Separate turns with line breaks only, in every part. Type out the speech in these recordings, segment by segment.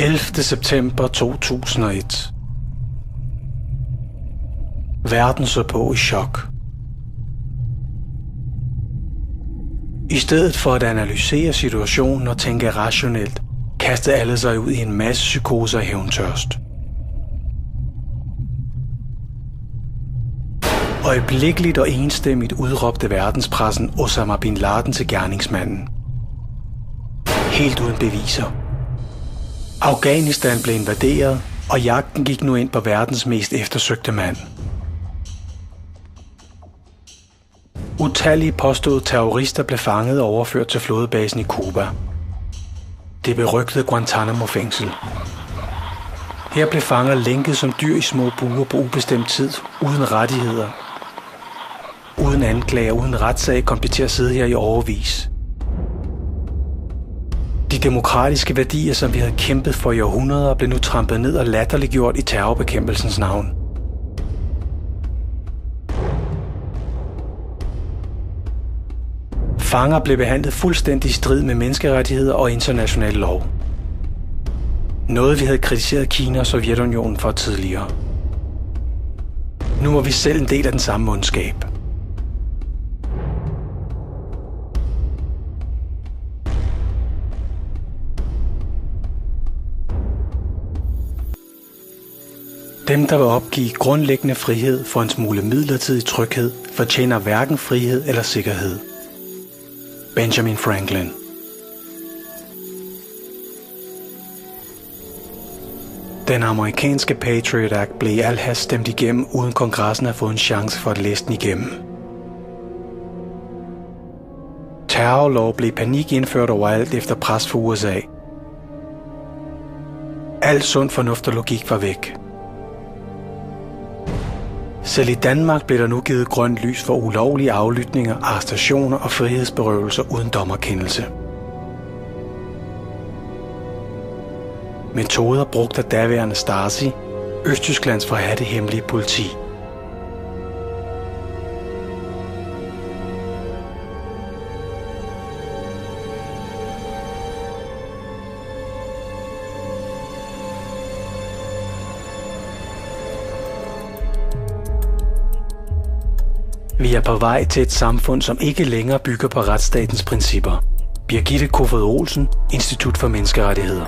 11. september 2001. Verden så på i chok. I stedet for at analysere situationen og tænke rationelt, kastede alle sig ud i en masse psykoser og hævntørst. Øjeblikkeligt og enstemmigt udråbte verdenspressen Osama bin Laden til gerningsmanden. Helt uden beviser. Afghanistan blev invaderet, og jagten gik nu ind på verdens mest eftersøgte mand. Utallige påståede terrorister blev fanget og overført til flådebasen i Cuba. Det berygtede Guantanamo-fængsel. Her blev fanger lænket som dyr i små buer på ubestemt tid, uden rettigheder. Uden anklager, uden retssag kom de til at sidde her i årevis. De demokratiske værdier, som vi havde kæmpet for i århundreder, blev nu trampet ned og latterliggjort i terrorbekæmpelsens navn. Fanger blev behandlet fuldstændig i strid med menneskerettigheder og international lov. Noget vi havde kritiseret Kina og Sovjetunionen for tidligere. Nu var vi selv en del af den samme ondskab. Dem, der vil opgive grundlæggende frihed for en smule midlertidig tryghed, fortjener hverken frihed eller sikkerhed. Benjamin Franklin. Den amerikanske Patriot Act blev i al hast stemt igennem, uden kongressen at få en chance for at læse den igennem. Terrorlov blev i panik indført overalt efter pres fra USA. Al sund fornuft og logik var væk. Selv i Danmark blev der nu givet grønt lys for ulovlige aflytninger, arrestationer og frihedsberøvelser uden dommerkendelse. Metoder brugt af daværende Stasi, Østtysklands forhadte hemmelige politi. Vi er på vej til et samfund, som ikke længere bygger på retsstatens principper. Birgitte Kofod Olsen, Institut for Menneskerettigheder.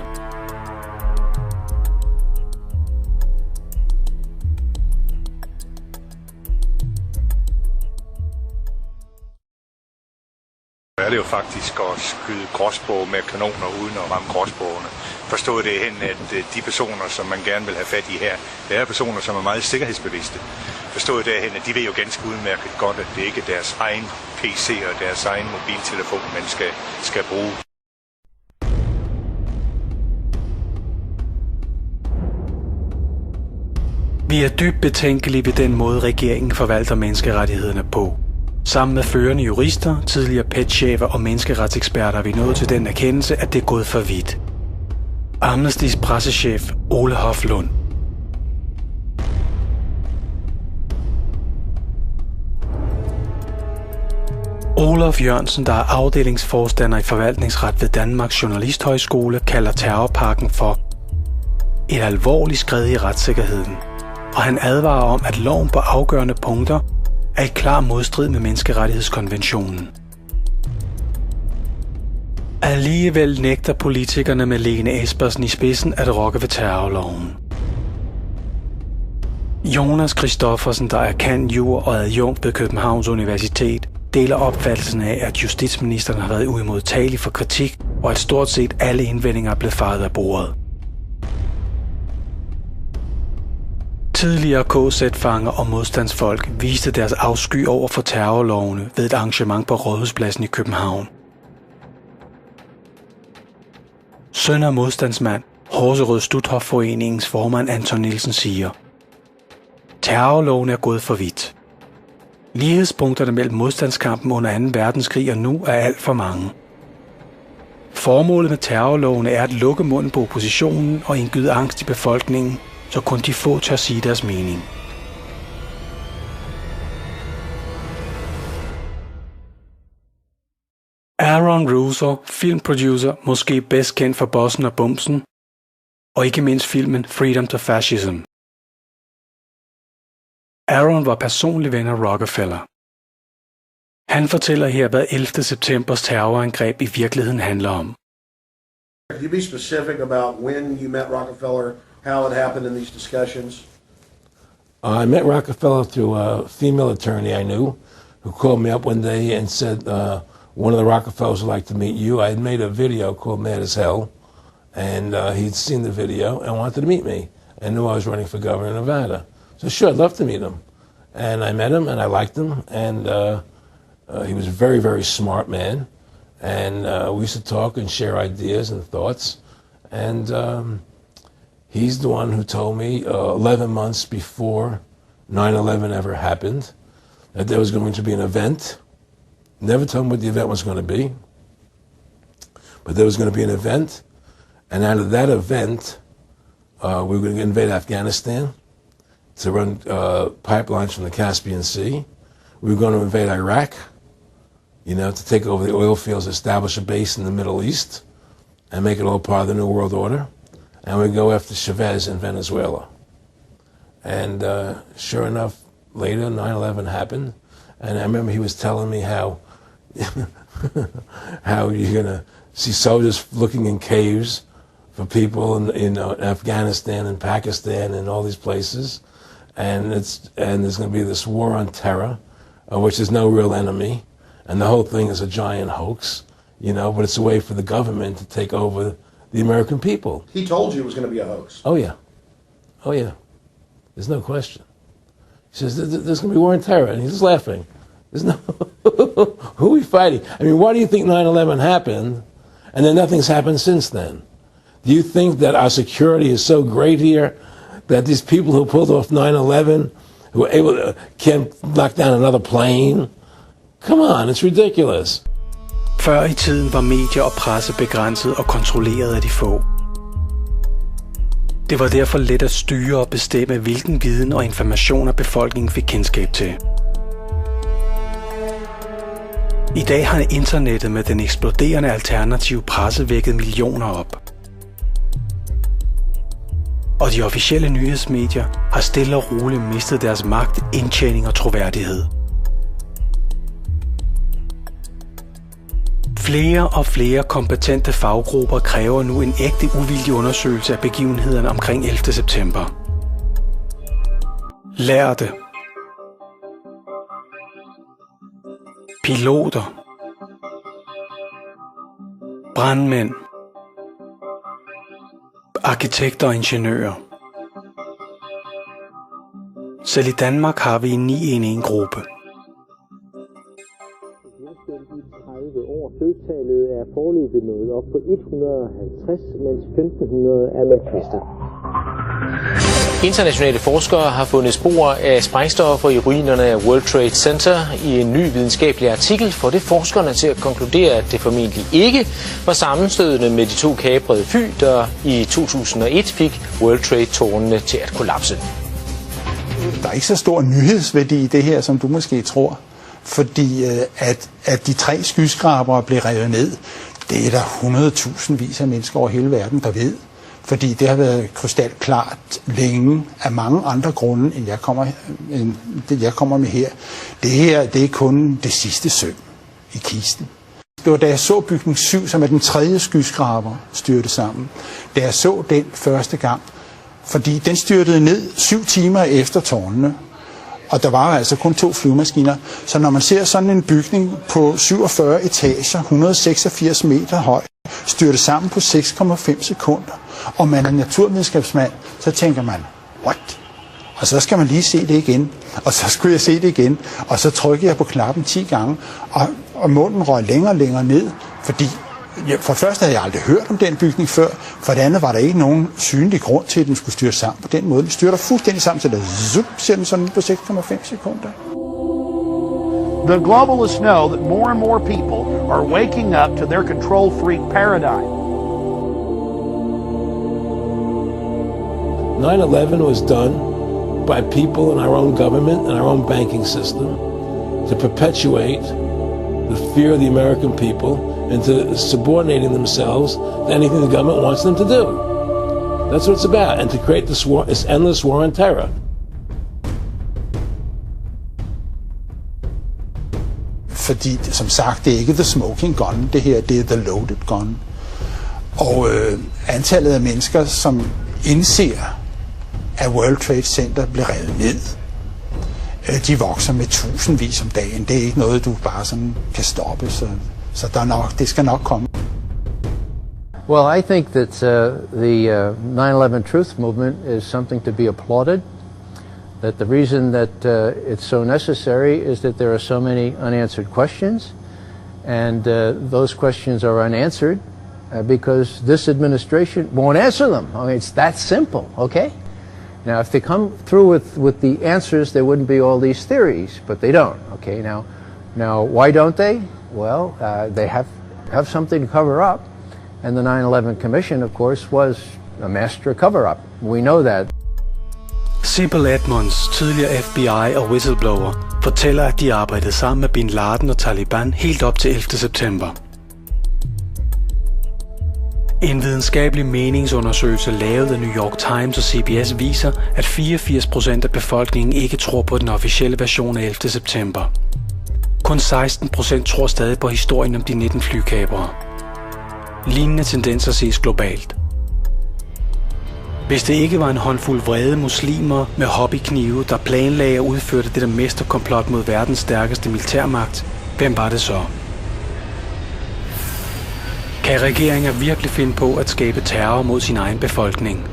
Er det jo faktisk at skyde gråspurve med kanoner uden at ramme gråspurvene. Forstået det hen, at de personer, som man gerne vil have fat i her, det er personer, som er meget sikkerhedsbevidste. Forstået derhen, at de ved jo ganske udmærket godt, at det ikke er deres egen PC og deres egen mobiltelefon, man skal bruge.
Vi er dybt betænkelige ved den måde, regeringen forvalter menneskerettighederne på. Sammen med førende jurister, tidligere PET-chefer og menneskeretseksperter er vi nået til den erkendelse, at det er gået for vidt. Amnestys pressechef Ole Hoflund. Olaf Jørgensen, der er afdelingsforstander i forvaltningsret ved Danmarks Journalisthøjskole, kalder terrorpakken for et alvorligt skred i retssikkerheden, og han advarer om, at loven på afgørende punkter er i klar modstrid med menneskerettighedskonventionen. Alligevel nægter politikerne med Lene Espersen i spidsen at rokke ved terrorloven. Jonas Christoffersen, der er cand.jur. Og adjunkt ved Københavns Universitet, deler opfattelsen af, at justitsministeren har været uimodtagelig for kritik, og at stort set alle indvendinger er blevet fejet af bordet. Tidligere KZ-fanger og modstandsfolk viste deres afsky over for terrorlovene ved et arrangement på Rådhuspladsen i København. Søn af modstandsmand, Horserød Stuthofforeningens formand Anton Nielsen siger: terrorlovene er gået for vidt. Lighedspunkterne mellem modstandskampen under 2. verdenskrig og nu er alt for mange. Formålet med terrorlovene er at lukke munden på oppositionen og indgyde angst i befolkningen, så kun de få tør sige deres mening. Aaron Russo, filmproducer, måske bedst kendt for Bossen og Bumsen, og ikke mindst filmen Freedom to Fascism. Aaron var personlig ven af Rockefeller. Han fortæller her, hvad 11. septembers terrorangreb i virkeligheden handler om.
Could you be specific about when you met Rockefeller, how it happened in these discussions?
I met Rockefeller through a female attorney I knew who called me up one day and said, one of the Rockefellers would like to meet you. I had made a video called Mad as Hell, and he'd seen the video and wanted to meet me and knew I was running for governor of Nevada. So sure, I'd love to meet him. And I met him and I liked him, and he was a very, very smart man. And we used to talk and share ideas and thoughts. And he's the one who told me 11 months before 9/11 ever happened that there was going to be an event. Never told me what the event was going to be, but there was going to be an event. And out of that event, we were going to invade Afghanistan to run pipelines from the Caspian Sea. We were going to invade Iraq, to take over the oil fields, establish a base in the Middle East, and make it all part of the New World Order. And we'd go after Chavez in Venezuela. And sure enough, later 9/11 happened. And I remember he was telling me how you're going to see soldiers looking in caves for people in Afghanistan and Pakistan and all these places. And there's going to be this war on terror, which is no real enemy. And the whole thing is a giant hoax, but it's a way for the government to take over the American people.
He told you it was going to be a hoax.
Oh, yeah. Oh, yeah. There's no question. He says, there's going to be war on terror. And he's just laughing. There's no... Who are we fighting? I mean, why do you think 9/11 happened and then nothing's happened since then? Do you think that our security is so great here that these people who pulled off 9/11, who were able to, can't knock down another plane? Come on, it's ridiculous.
Før i tiden var medier og presse begrænset og kontrolleret af de få. Det var derfor let at styre og bestemme, hvilken viden og informationer befolkningen fik kendskab til. I dag har internettet med den eksploderende alternative presse vækket millioner op. Og de officielle nyhedsmedier har stille og roligt mistet deres magt, indtjening og troværdighed. Flere og flere kompetente faggrupper kræver nu en ægte uvildig undersøgelse af begivenhederne omkring 11. september. Lærte, piloter, brandmænd, arkitekter og ingeniører. Selv i Danmark har vi en 911-gruppe.
Dødstallet er foreløbig nået op på 150, mens 1500 er meldt kvæstet. Internationale forskere har fundet spor af sprængstoffer i ruinerne af World Trade Center. I en ny videnskabelig artikel får det forskerne til at konkludere, at det formentlig ikke var sammenstødende med de to kaprede fly, der i 2001 fik World Trade-tårnene til at kollapse.
Der er ikke så stor nyhedsværdi i det her, som du måske tror. Fordi at de 3 skyskrabere blev revet ned, det er der 100.000 af mennesker over hele verden, der ved. Fordi det har været krystalklart længe af mange andre grunde, end jeg kommer med her. Det her, det er kun det sidste søm i kisten. Det var da jeg så bygning 7, som er den 3. skyskraber, styrte sammen. Da jeg så den første gang, fordi den styrtede ned 7 timer efter tårnene. Og der var altså kun 2 flyvemaskiner. Så når man ser sådan en bygning på 47 etager, 186 meter høj, styrte sammen på 6,5 sekunder, og man er naturvidenskabsmand, så tænker man, what? Og så skal man lige se det igen. Og så skulle jeg se det igen. Og så trykkede jeg på knappen 10 gange, og munden røg længere og længere ned, fordi for det første havde jeg aldrig hørt om den bygning før, for det andet var der ikke nogen synlig grund til, at den skulle styre sammen på den måde. Den styrter fuldstændig sammen, så der ser den sådan på 6,5 sekunder.
The globalists know that more and more people are waking up to their control freak paradigm.
9/11 was done by people in our own government and our own banking system to perpetuate the fear of the American people into subordinating themselves to anything the government wants them to do. That's what it's about, and to create this endless war on terror.
Fordi, som sagt, det er ikke the smoking gun, det her, det er the loaded gun. Og antallet af mennesker, som indser, at World Trade Center bliver revet ned, de vokser med tusindvis om dagen. Det er ikke noget, du bare sådan kan stoppe, så det skal nok komme.
Well, I think that the 9/11 Truth Movement is something to be applauded. That the reason that it's so necessary is that there are so many unanswered questions, and those questions are unanswered because this administration won't answer them. I mean, it's that simple, okay? Now, if they come through with the answers, there wouldn't be all these theories, but they don't, okay? Now, why don't they? Well, they have something to cover up, and the 9/11 Commission, of course, was a master cover-up. We know that.
Sibyl Edmonds, tidligere FBI og whistleblower, fortæller, at de arbejdede sammen med Bin Laden og Taliban helt op til 11. september. En videnskabelig meningsundersøgelse lavet af New York Times og CBS viser, at 84% af befolkningen ikke tror på den officielle version af 11. september. Kun 16% tror stadig på historien om de 19 flykapere. Lignende tendenser ses globalt. Hvis det ikke var en håndfuld vrede muslimer med hobbyknive, der planlagde og udførte det der mesterkomplot mod verdens stærkeste militærmagt, hvem var det så? Kan regeringer virkelig finde på at skabe terror mod sin egen befolkning?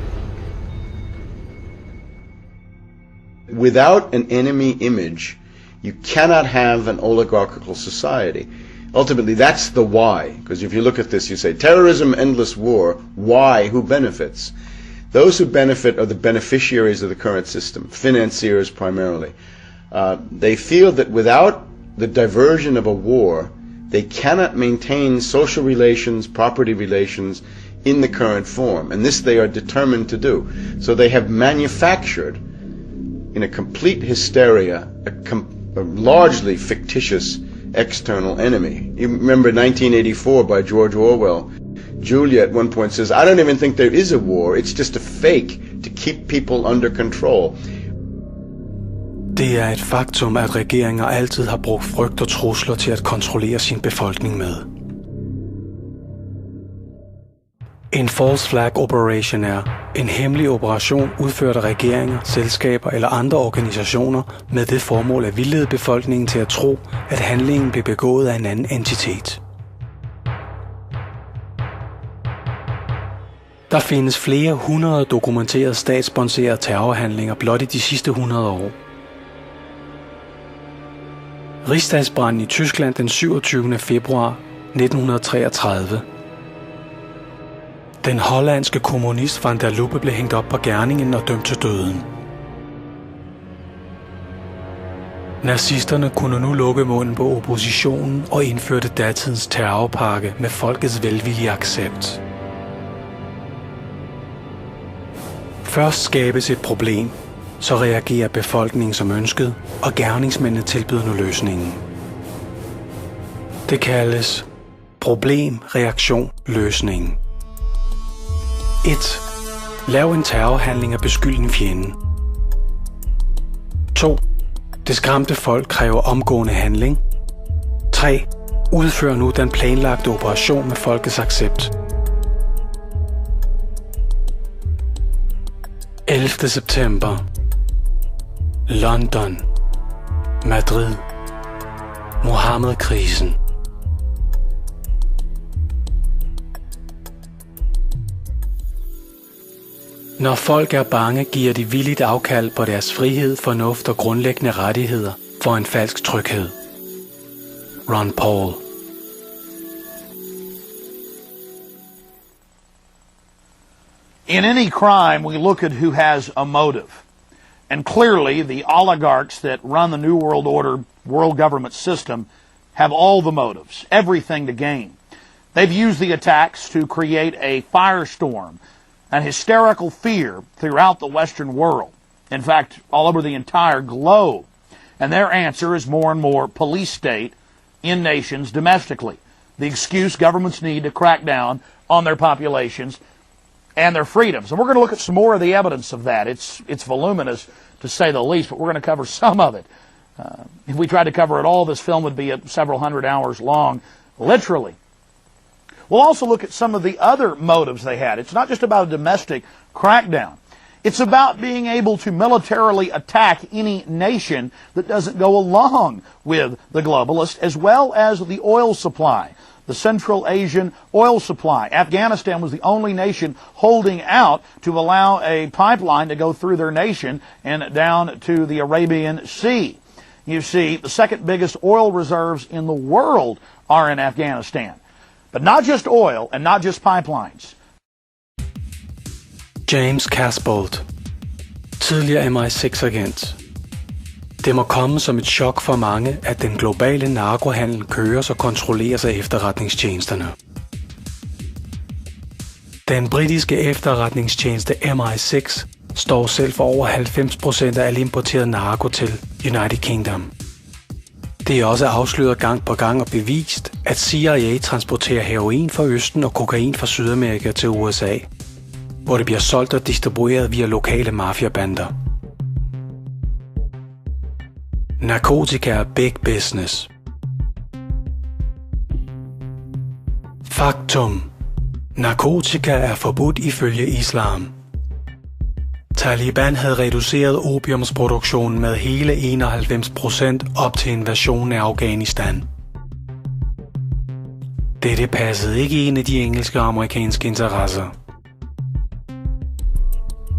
Without an enemy image, you cannot have an oligarchical society. Ultimately, that's the why. Because if you look at this, you say, terrorism, endless war, why? Who benefits? Those who benefit are the beneficiaries of the current system, financiers primarily. They feel that without the diversion of a war, they cannot maintain social relations, property relations in the current form. And this they are determined to do. So they have manufactured, in a complete hysteria, a largely fictitious external enemy. You remember 1984 by George Orwell. Julia at one point says, I don't even think there is a war. It's just a fake to keep people under control.
Det er et faktum, at regeringer altid har brugt frygt og trusler til at kontrollere sin befolkning med. En false flag operation er en hemmelig operation udført af regeringer, selskaber eller andre organisationer med det formål at vildlede befolkningen til at tro, at handlingen blev begået af en anden entitet. Der findes flere hundrede dokumenterede statssponserede terrorhandlinger blot i de sidste 100 år. Rigsdagsbranden i Tyskland den 27. februar 1933. Den hollandske kommunist Van der Lubbe blev hængt op på gerningen og dømt til døden. Nazisterne kunne nu lukke munden på oppositionen og indførte datidens terrorpakke med folkets velvillige accept. Først skabes et problem, så reagerer befolkningen som ønsket, og gerningsmændene tilbyder nu løsningen. Det kaldes problem, reaktion, løsning. 1. Lav en terrorhandling og beskyld en fjende. 2. Det skræmte folk kræver omgående handling. 3. Udfør nu den planlagte operation med folkets accept. 11. september. London. Madrid. Mohammed-krisen. Når folk er bange, giver de villigt afkald på deres frihed, fornuft og grundlæggende rettigheder for en falsk tryghed. Ron Paul.
In any crime, we look at who has a motive. And clearly, the oligarchs that run the New World Order, world government system, have all the motives, everything to gain. They've used the attacks to create a firestorm, an hysterical fear throughout the Western world. In fact, all over the entire globe. And their answer is more and more police state in nations domestically. The excuse governments need to crack down on their populations and their freedoms. And we're going to look at some more of the evidence of that. It's voluminous, to say the least, but we're going to cover some of it. If we tried to cover it all, this film would be several hundred hours long, literally. We'll also look at some of the other motives they had. It's not just about a domestic crackdown. It's about being able to militarily attack any nation that doesn't go along with the globalists, as well as the oil supply, the Central Asian oil supply. Afghanistan was the only nation holding out to allow a pipeline to go through their nation and down to the Arabian Sea. You see, the second biggest oil reserves in the world are in Afghanistan. But not just oil and not just pipelines.
James Casbolt, tidligere MI6-agent. Det må komme som et chok for mange, at den globale narkohandel køres og kontrolleres af efterretningstjenesterne. Den britiske efterretningstjeneste MI6 står selv for over 90% af al importeret narko til United Kingdom. Det er også afsløret gang på gang og bevist, at CIA transporterer heroin fra Østen og kokain fra Sydamerika til USA, hvor det bliver solgt og distribueret via lokale mafiabander. Narkotika er big business. Faktum. Narkotika er forbudt ifølge islam. Taliban havde reduceret opiumsproduktionen med hele 91% op til invasionen af Afghanistan. Dette passede ikke ind i de engelske og amerikanske interesser.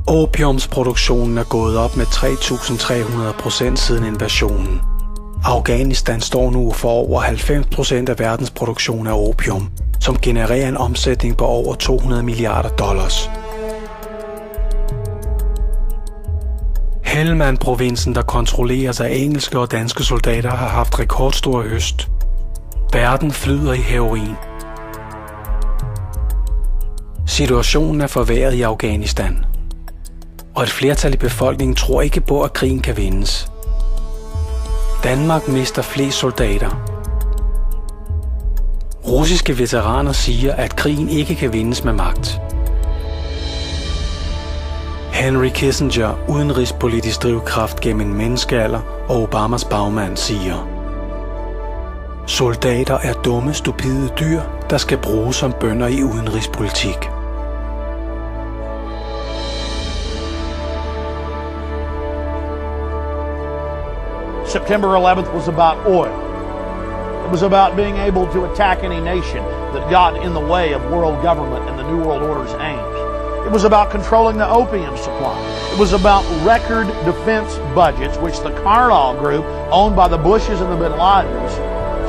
Opiumsproduktionen er gået op med 3.300% siden invasionen. Afghanistan står nu for over 90% af verdens produktion af opium, som genererer en omsætning på over $200 milliarder. Helmand-provinsen, der kontrolleres af engelske og danske soldater, har haft rekordstor høst. Verden flyder i heroin. Situationen er forværret i Afghanistan, og et flertal i befolkningen tror ikke på, at krigen kan vindes. Danmark mister flest soldater. Russiske veteraner siger, at krigen ikke kan vindes med magt. Henry Kissinger, udenrigspolitisk drivkraft gennem en menneskealder, og Obamas bagmand siger: soldater er dumme, stupide dyr, der skal bruges som bønder i udenrigspolitik.
September 11th was about oil. It was about being able to attack any nation that got in the way of world government and the New World Order's aims. It was about controlling the opium supply. It was about record defense budgets, which the Carlyle Group, owned by the Bushes and the Bin Ladens,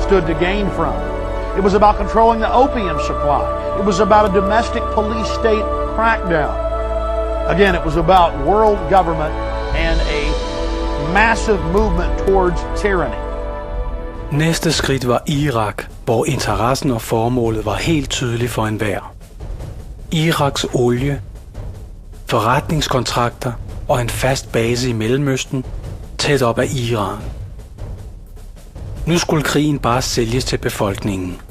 stood to gain from. It was about controlling the opium supply. It was about a domestic police state crackdown. Again, it was about world government and a massive movement towards tyranny.
Næste skridt var Irak, hvor interessen og formålet var helt tydeligt for enhver. Iraks olie, forretningskontrakter og en fast base i Mellemøsten tæt op af Iran. Nu skulle krigen bare sælges til befolkningen.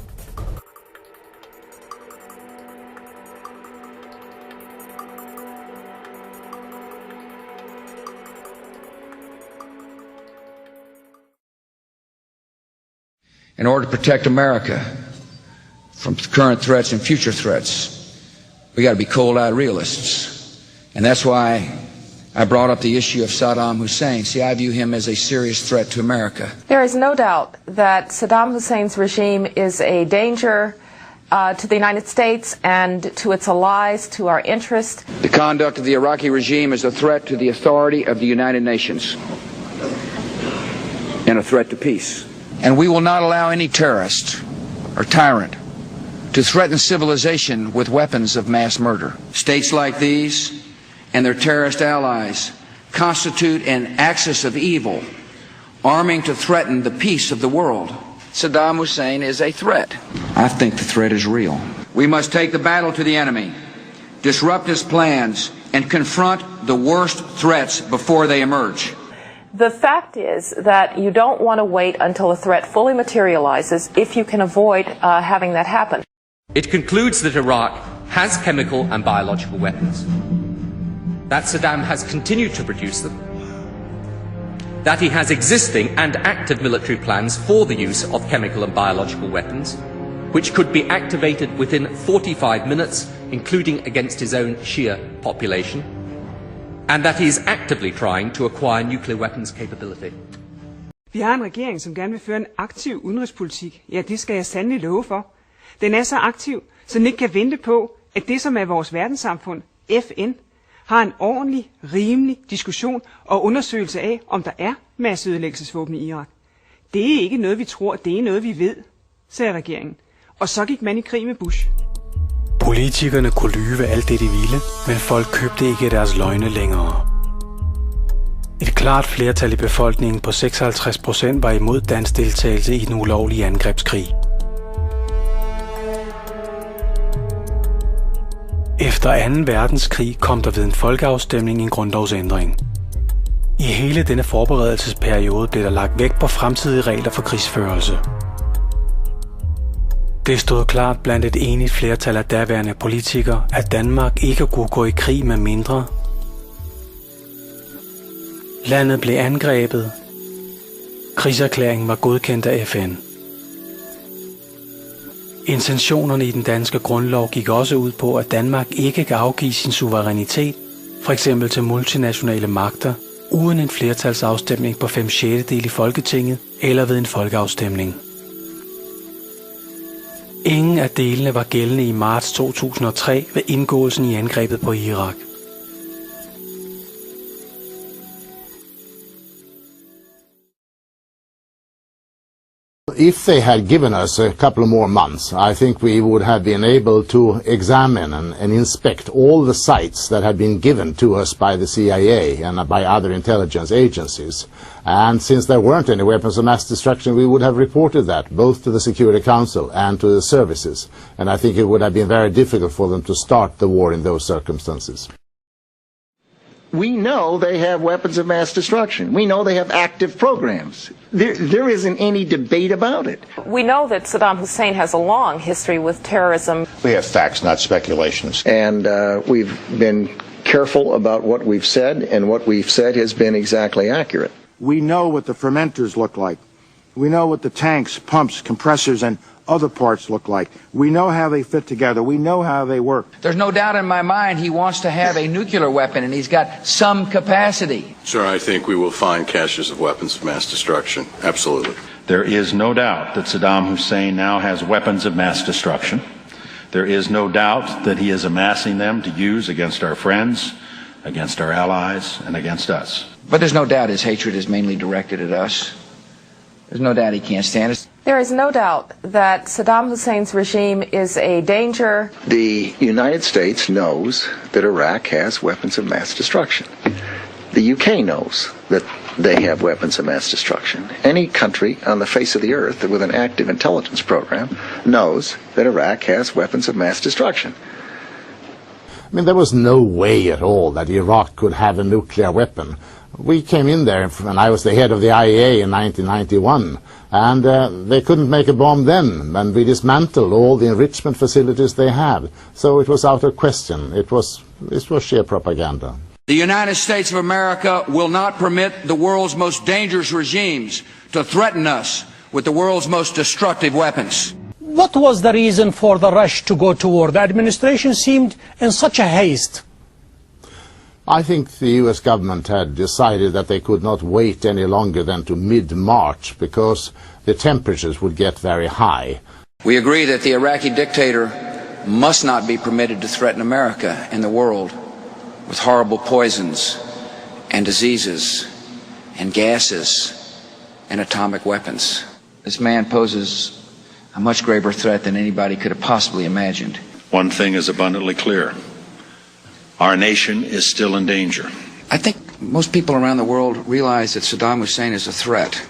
In order to protect America from current threats and future threats, we got to be cold-eyed realists. And that's why I brought up the issue of Saddam Hussein. See, I view him as a serious threat to America.
There is no doubt that Saddam Hussein's regime is a danger to the United States and to its allies, to our interest.
The conduct of the Iraqi regime is a threat to the authority of the United Nations and a threat to peace. And we will not allow any terrorist or tyrant to threaten civilization with weapons of mass murder. States like these and their terrorist allies constitute an axis of evil, arming to threaten the peace of the world. Saddam Hussein is a threat. I think the threat is real. We must take the battle to the enemy, disrupt his plans, and confront the worst threats before they emerge.
The fact is that you don't want to wait until a threat fully materializes if you can avoid having that happen.
It concludes that Iraq has chemical and biological weapons, that Saddam has continued to produce them, that he has existing and active military plans for the use of chemical and biological weapons, which could be activated within 45 minutes, including against his own Shia population, and that he is actively trying to acquire nuclear weapons capability.
Vi har en regering, som gerne vil føre en aktiv udenrigspolitik. Ja, det skal jeg sandelig love for. Den er så aktiv, så den ikke kan vente på, at det, som er vores verdenssamfund, FN, har en ordentlig, rimelig diskussion og undersøgelse af, om der er masseødelæggelsesvåben i Irak. Det er ikke noget, vi tror, det er noget, vi ved, sagde regeringen. Og så gik man i krig med Bush.
Politikerne kunne lyve alt det, de ville, men folk købte ikke deres løgne længere. Et klart flertal i befolkningen på 56% var imod dansk deltagelse i den ulovlige angrebskrig. Efter 2. verdenskrig kom der ved en folkeafstemning en grundlovsændring. I hele denne forberedelsesperiode blev der lagt vægt på fremtidige regler for krigsførelse. Det stod klart blandt et enigt flertal af daværende politikere, at Danmark ikke kunne gå i krig med mindre. Landet blev angrebet. Krigserklæringen var godkendt af FN. Intentionerne i den danske grundlov gik også ud på, at Danmark ikke kan afgive sin suverænitet, f.eks. til multinationale magter, uden en flertalsafstemning på 5/6 i Folketinget eller ved en folkeafstemning. Ingen af delene var gældende i marts 2003 ved indgåelsen i angrebet på Irak.
If they had given us a couple more months, I think we would have been able to examine and inspect all the sites that had been given to us by the CIA and by other intelligence agencies. And since there weren't any weapons of mass destruction, we would have reported that both to the Security Council and to the services. And I think it would have been very difficult for them to start the war in those circumstances.
We know they have weapons of mass destruction. We know they have active programs. There isn't any debate about it.
We know that Saddam Hussein has a long history with terrorism.
We have facts, not speculations.
And we've been careful about what we've said, and what we've said has been exactly accurate.
We know what the fermenters look like. We know what the tanks, pumps, compressors, and other parts look like. We know how they fit together. We know how they work.
There's no doubt in my mind he wants to have a nuclear weapon, and he's got some capacity.
Sir, I think we will find caches of weapons of mass destruction. Absolutely.
There is no doubt that Saddam Hussein now has weapons of mass destruction. There is no doubt that he is amassing them to use against our friends, against our allies, and against us.
But there's no doubt his hatred is mainly directed at us. There's no doubt he can't stand us.
There is no doubt that Saddam Hussein's regime is a danger.
The United States knows that Iraq has weapons of mass destruction. The UK knows that they have weapons of mass destruction. Any country on the face of the earth with an active intelligence program knows that Iraq has weapons of mass destruction.
I mean, there was no way at all that Iraq could have a nuclear weapon. We came in there, and I was the head of the IAEA in 1991, and they couldn't make a bomb then, and we dismantled all the enrichment facilities they had. So it was out of question. It was sheer propaganda.
The United States of America will not permit the world's most dangerous regimes to threaten us with the world's most destructive weapons.
What was the reason for the rush to go to war? The administration seemed in such a haste.
I think the US government had decided that they could not wait any longer than to mid-March because the temperatures would get very high.
We agree that the Iraqi dictator must not be permitted to threaten America and the world with horrible poisons and diseases and gases and atomic weapons. This man poses a much graver threat than anybody could have possibly imagined.
One thing is abundantly clear. Our nation is still in danger.
I think most people around the world realize that Saddam Hussein is a threat.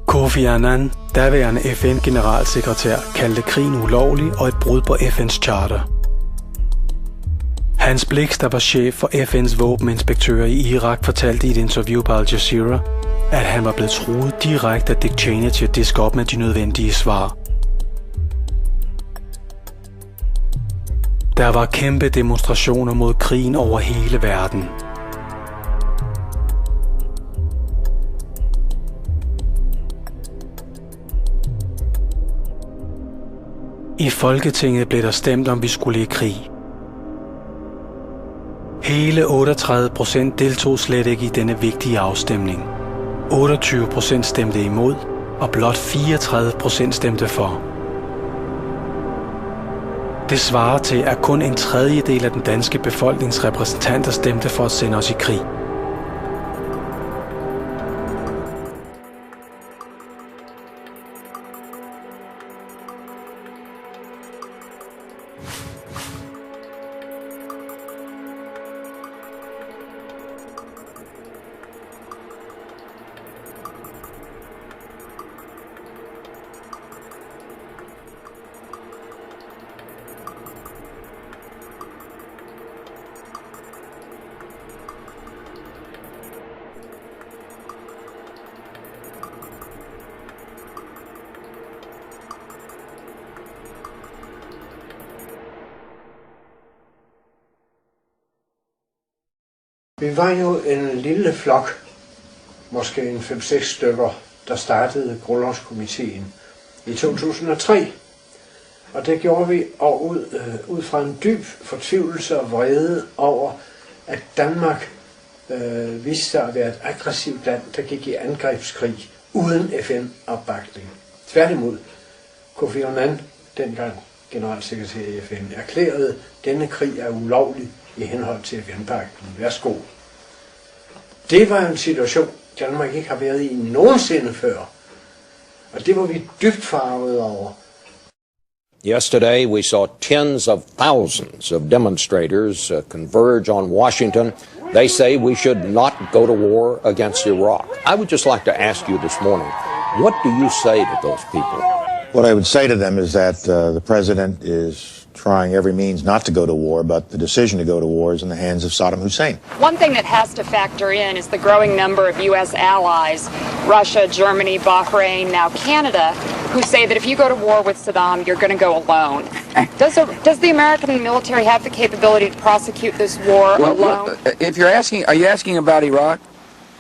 Kofi Annan, daværende FN-generalsekretær, kaldte krigen ulovlig og et brud på FN's charter. Hans Blix, der var chef for FN's våbeninspektører i Irak, fortalte i et interview på Al Jazeera, at han var blevet truet direkte af Dick Cheney til at diske op med de nødvendige svar. Der var kæmpe demonstrationer mod krigen over hele verden. I Folketinget blev der stemt, om vi skulle i krig. Hele 38% deltog slet ikke i denne vigtige afstemning. 28% stemte imod, og blot 34% stemte for. Det svarer til, at kun en tredjedel af den danske befolknings repræsentanter stemte for at sende os i krig.
Vi var jo en lille flok, måske en 5-6 stykker, der startede Grundlovskomiteen i 2003. Og det gjorde vi ud fra en dyb fortvivlelse og vrede over, at Danmark viste sig at være et aggressivt land, der gik i angrebskrig uden FN-opbakning. Tværtimod, Kofi Annan, dengang generalsekretær i FN, erklærede, at denne krig er ulovlig i henhold til FN-pagten. Værsgo. Det var en situation, Danmark ikke har været i nogensinde før. Og det var vi dybt farvet over.
Yesterday, we saw tens of thousands of demonstrators converge on Washington. They say we should not go to war against Iraq. I would just like to ask you this morning, what do you say to those people?
What I would say to them is that the president is trying every means not to go to war, but the decision to go to war is in the hands of Saddam Hussein.
One thing that has to factor in is the growing number of U.S. allies, Russia, Germany, Bahrain, now Canada, who say that if you go to war with Saddam, you're going to go alone. Does the American military have the capability to prosecute this war alone?
If you're asking, are you asking about Iraq?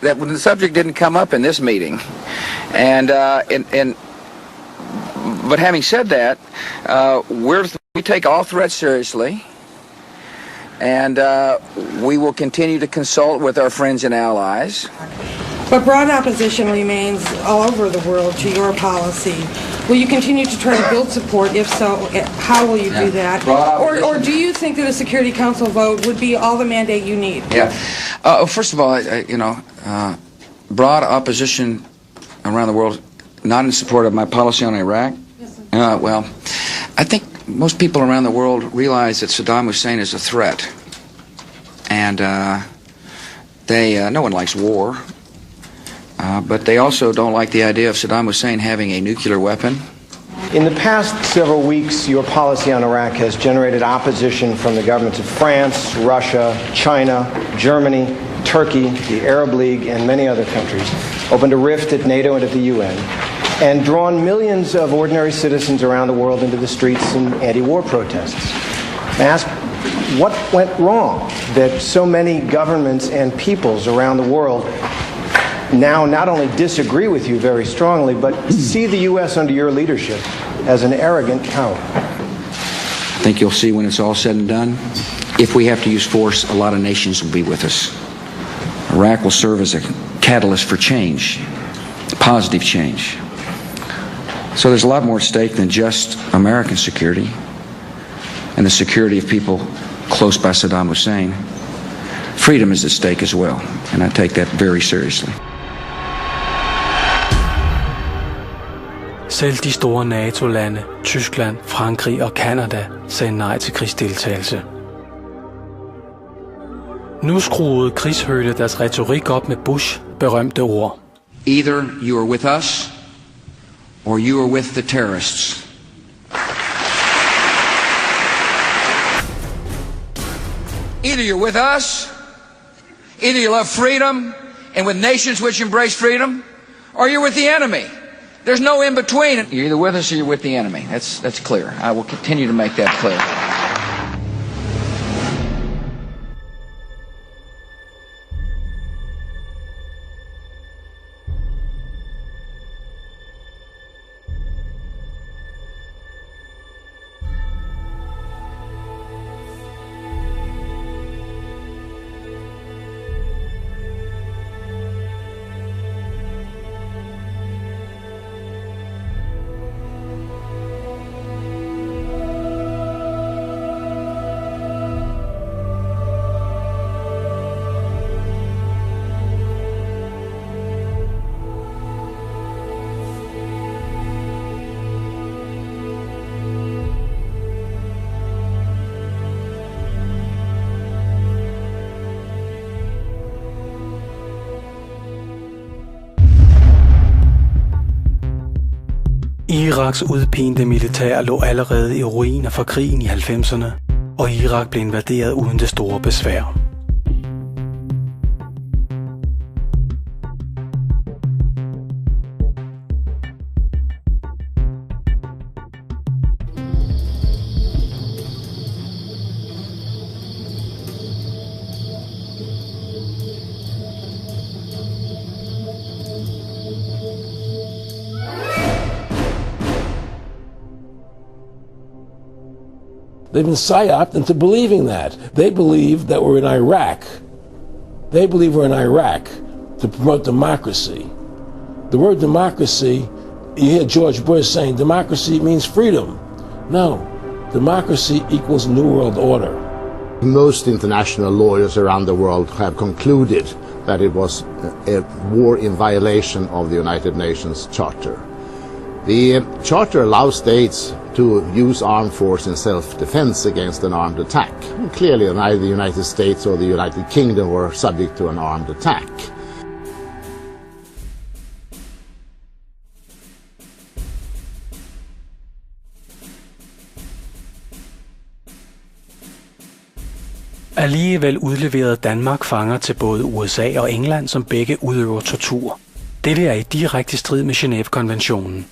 That the subject didn't come up in this meeting, but having said that, we take all threats seriously, and we will continue to consult with our friends and allies.
But broad opposition remains all over the world to your policy. Will you continue to try to build support? If so, how will you do that? Or do you think that a Security Council vote would be all the mandate you need?
Yeah. First of all, broad opposition around the world, not in support of my policy on Iraq. Well, I think most people around the world realize that Saddam Hussein is a threat, and no one likes war, but they also don't like the idea of Saddam Hussein having a nuclear weapon.
In the past several weeks, your policy on Iraq has generated opposition from the governments of France, Russia, China, Germany, Turkey, the Arab League, and many other countries, opened a rift at NATO and at the UN, and drawn millions of ordinary citizens around the world into the streets in anti-war protests. I ask, what went wrong that so many governments and peoples around the world now not only disagree with you very strongly, but see the U.S. under your leadership as an arrogant coward?
I think you'll see when it's all said and done, if we have to use force, a lot of nations will be with us. Iraq will serve as a catalyst for change, positive change. So there's a lot more at stake than just American security and the security of people close by Saddam Hussein. Freedom is at stake as well, and I take that very seriously.
Selv de store NATO-lande, Tyskland, Frankrig og Canada, sagde nej til krigsdeltagelse. Nu skruede krigshøle deres retorik op med Bush' berømte ord.
Either you are with us, or you are with the terrorists. Either you're with us, either you love freedom, and with nations which embrace freedom, or you're with the enemy. There's no in between. You're either with us or you're with the enemy. That's clear. I will continue to make that clear.
Iraks udpinte militær lå allerede i ruiner fra krigen i 90'erne, og Irak blev invaderet uden det store besvær.
They've been psyoped into believing that. They believe that we're in Iraq. They believe we're in Iraq to promote democracy. The word democracy, you hear George Bush saying democracy means freedom. No, democracy equals New World Order.
Most international lawyers around the world have concluded that it was a war in violation of the United Nations Charter. The Charter allows states to use armed force in self-defense against an armed attack. Clearly, neither the United States or the United Kingdom were subject to an armed attack.
Alligevel udleverede Danmark fanger til både USA og England, som begge udøver tortur. Dette er i direkte strid med Genève-konventionen.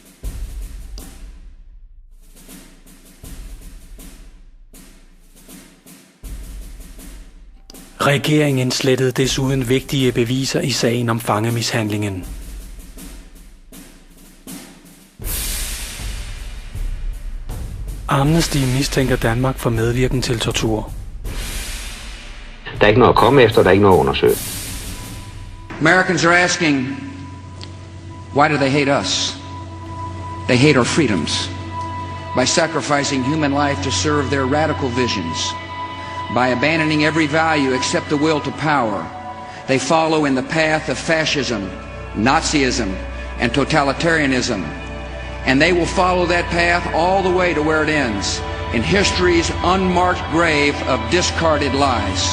Regeringen slettede desuden vigtige beviser i sagen om fangemishandlingen. Amnesty mistænker Danmark for medvirken til tortur.
Der er ikke noget at komme efter, der er ikke noget at undersøge.
Americans are asking, why do they hate us? They hate our freedoms. By sacrificing human life to serve their radical visions. By abandoning every value except the will to power, they follow in the path of fascism, Nazism, and totalitarianism. And they will follow that path all the way to where it ends, in history's unmarked grave of discarded lies.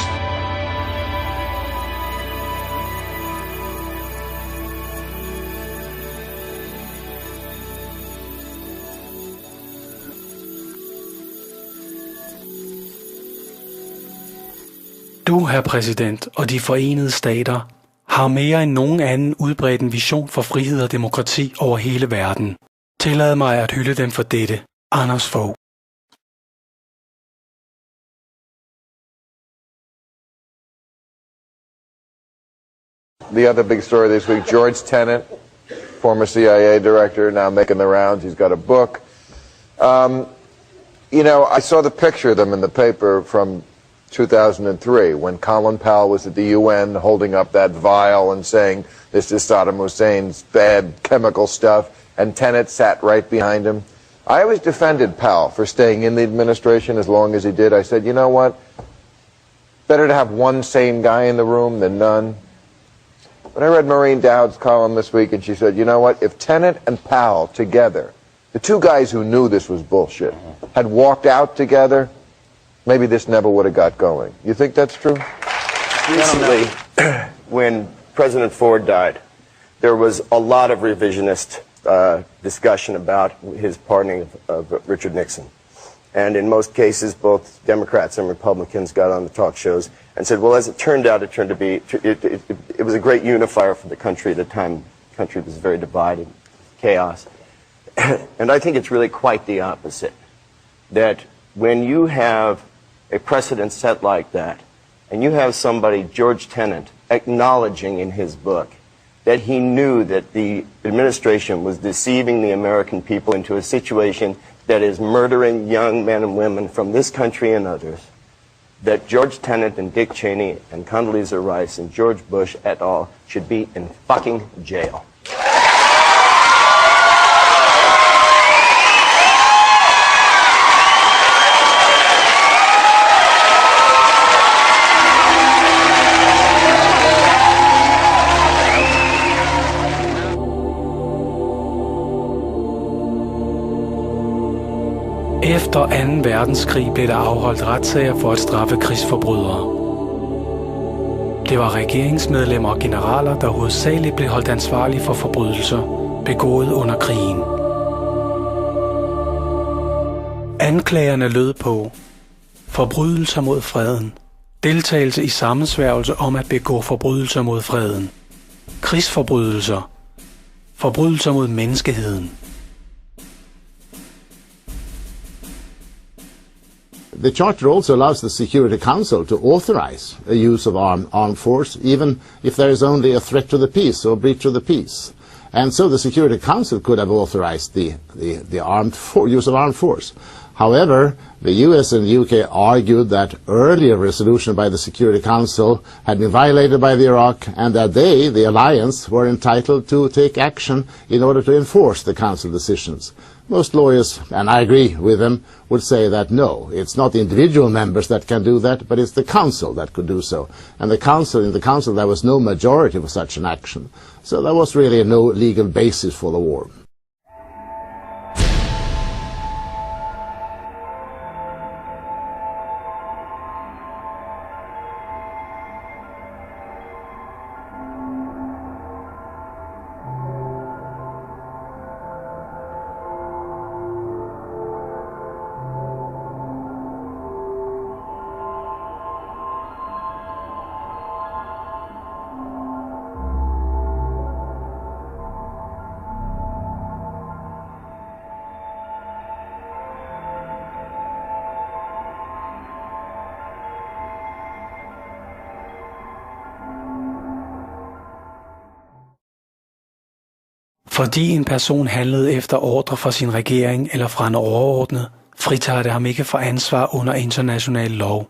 Du, herr præsident, og de forenede stater har mere end nogen anden udbredt en vision for frihed og demokrati over hele verden. Tillad mig at hylde dem for dette. Anders Fogh.
The other big story this week, George Tenet, former CIA director, now making the rounds. He's got a book. You know, I saw the picture of them in the paper from 2003 when Colin Powell was at the UN holding up that vial and saying this is Saddam Hussein's bad chemical stuff, and Tenet sat right behind him. I always defended Powell for staying in the administration as long as he did. I said, you know what, better to have one sane guy in the room than none. But I read Maureen Dowd's column this week and she said, you know what, if Tenet and Powell together, the two guys who knew this was bullshit, had walked out together, maybe this never would have got going. You think that's true?
Recently, when President Ford died, there was a lot of revisionist discussion about his pardoning of Richard Nixon. And in most cases, both Democrats and Republicans got on the talk shows and said, well, as it turned out, it was a great unifier for the country at the time. The country was very divided, chaos. And I think it's really quite the opposite. That when you have a precedent set like that, and you have somebody, George Tenet, acknowledging in his book that he knew that the administration was deceiving the American people into a situation that is murdering young men and women from this country and others, that George Tenet and Dick Cheney and Condoleezza Rice and George Bush et al. Should be in fucking jail.
Efter 2. verdenskrig blev der afholdt retssager for at straffe krigsforbrydere. Det var regeringsmedlemmer og generaler, der hovedsageligt blev holdt ansvarlige for forbrydelser begået under krigen. Anklagerne lød på forbrydelser mod freden, deltagelse i sammensværgelse om at begå forbrydelser mod freden, krigsforbrydelser, forbrydelser mod menneskeheden.
The Charter also allows the Security Council to authorize a use of armed force, even if there is only a threat to the peace or breach of the peace. And so the Security Council could have authorized the use of armed force. However, the US and the UK argued that earlier resolution by the Security Council had been violated by the Iraq, and that they, the alliance, were entitled to take action in order to enforce the Council decisions. Most lawyers, and I agree with them, would say that no, it's not the individual members that can do that, but it's the Council that could do so. And in the Council there was no majority for such an action. So there was really no legal basis for the war.
Fordi en person handlede efter ordre fra sin regering eller fra en overordnet, fritager det ham ikke for ansvar under international lov,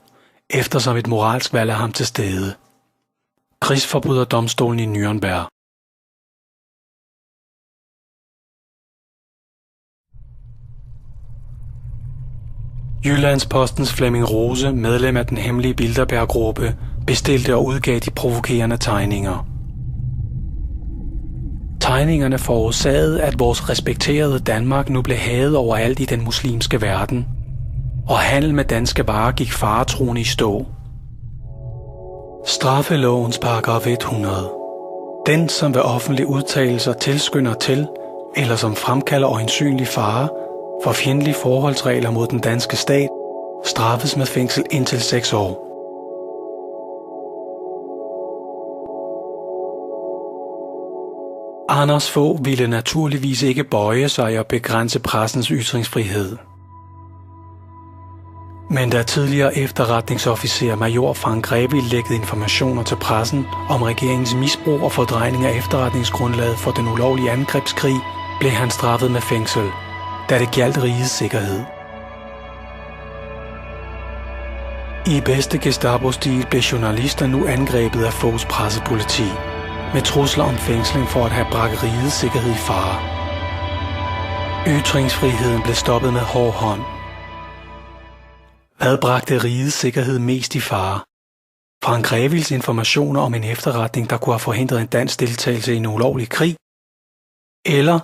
eftersom et moralsk valg er ham til stede. Krigsforbryderdomstolen i Nürnberg. Jyllandspostens Flemming Rose, medlem af den hemmelige Bilderberg-gruppe, bestilte og udgav de provokerende tegninger. Tegningerne forårsagede, at vores respekterede Danmark nu blev hadet overalt i den muslimske verden, og handel med danske varer gik faretruende i stå. Straffelovens paragraf 100. Den, som ved offentlig udtalelser tilskynder til, eller som fremkalder øjensynlig fare for fjendtlige forholdsregler mod den danske stat, straffes med fængsel indtil 6 år. Anders Fogh ville naturligvis ikke bøje sig og begrænse pressens ytringsfrihed. Men da tidligere efterretningsofficer major Frank Grevil lækkede informationer til pressen om regeringens misbrug og fordrejning af efterretningsgrundlaget for den ulovlige angrebskrig, blev han straffet med fængsel, da det gjaldt rigets sikkerhed. I bedste Gestapo-stil blev journalister nu angrebet af Foghs pressepoliti, med trusler om fængsling for at have bragt rigets sikkerhed i fare. Ytringsfriheden blev stoppet med hård hånd. Hvad bragte rigets sikkerhed mest i fare? Frank Grevils informationer om en efterretning, der kunne have forhindret en dansk deltagelse i en ulovlig krig? Eller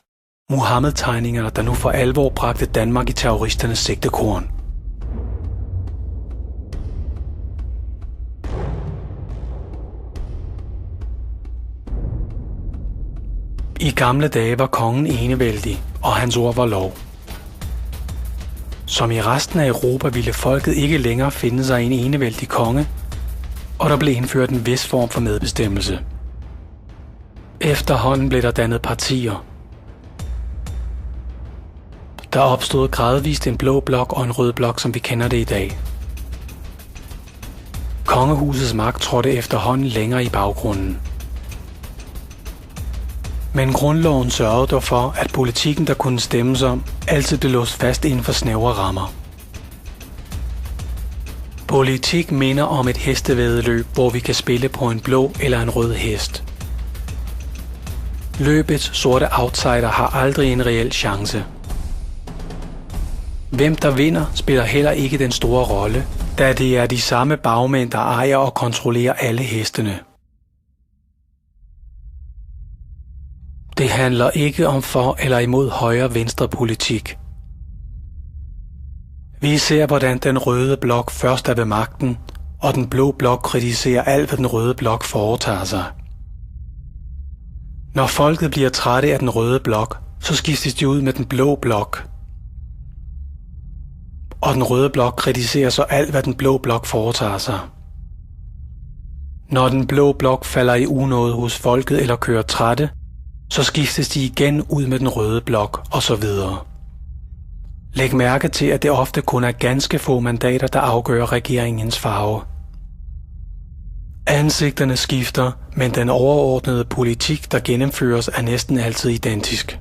Muhammed-tegningerne, der nu for alvor bragte Danmark i terroristernes sigtekorn? I gamle dage var kongen enevældig, og hans ord var lov. Som i resten af Europa ville folket ikke længere finde sig i en enevældig konge, og der blev indført en vis form for medbestemmelse. Efterhånden blev der dannet partier. Der opstod gradvist en blå blok og en rød blok, som vi kender det i dag. Kongehusets magt trådte efterhånden længere i baggrunden. Men grundloven sørgede dog for, at politikken, der kunne stemmes om, altid blev låst fast inden for snævre rammer. Politik minder om et hestevæddeløb, hvor vi kan spille på en blå eller en rød hest. Løbets sorte outsider har aldrig en reel chance. Hvem der vinder, spiller heller ikke den store rolle, da det er de samme bagmænd, der ejer og kontrollerer alle hestene. Det handler ikke om for eller imod højre-venstre politik. Vi ser, hvordan den røde blok først er ved magten, og den blå blok kritiserer alt, hvad den røde blok foretager sig. Når folket bliver trætte af den røde blok, så skiftes de ud med den blå blok. og den røde blok kritiserer så alt, hvad den blå blok foretager sig. Når den blå blok falder i unåde hos folket eller kører trætte, så skiftes de igen ud med den røde blok osv. Læg mærke til, at det ofte kun er ganske få mandater, der afgør regeringens farve. Ansigterne skifter, men den overordnede politik, der gennemføres, er næsten altid identisk.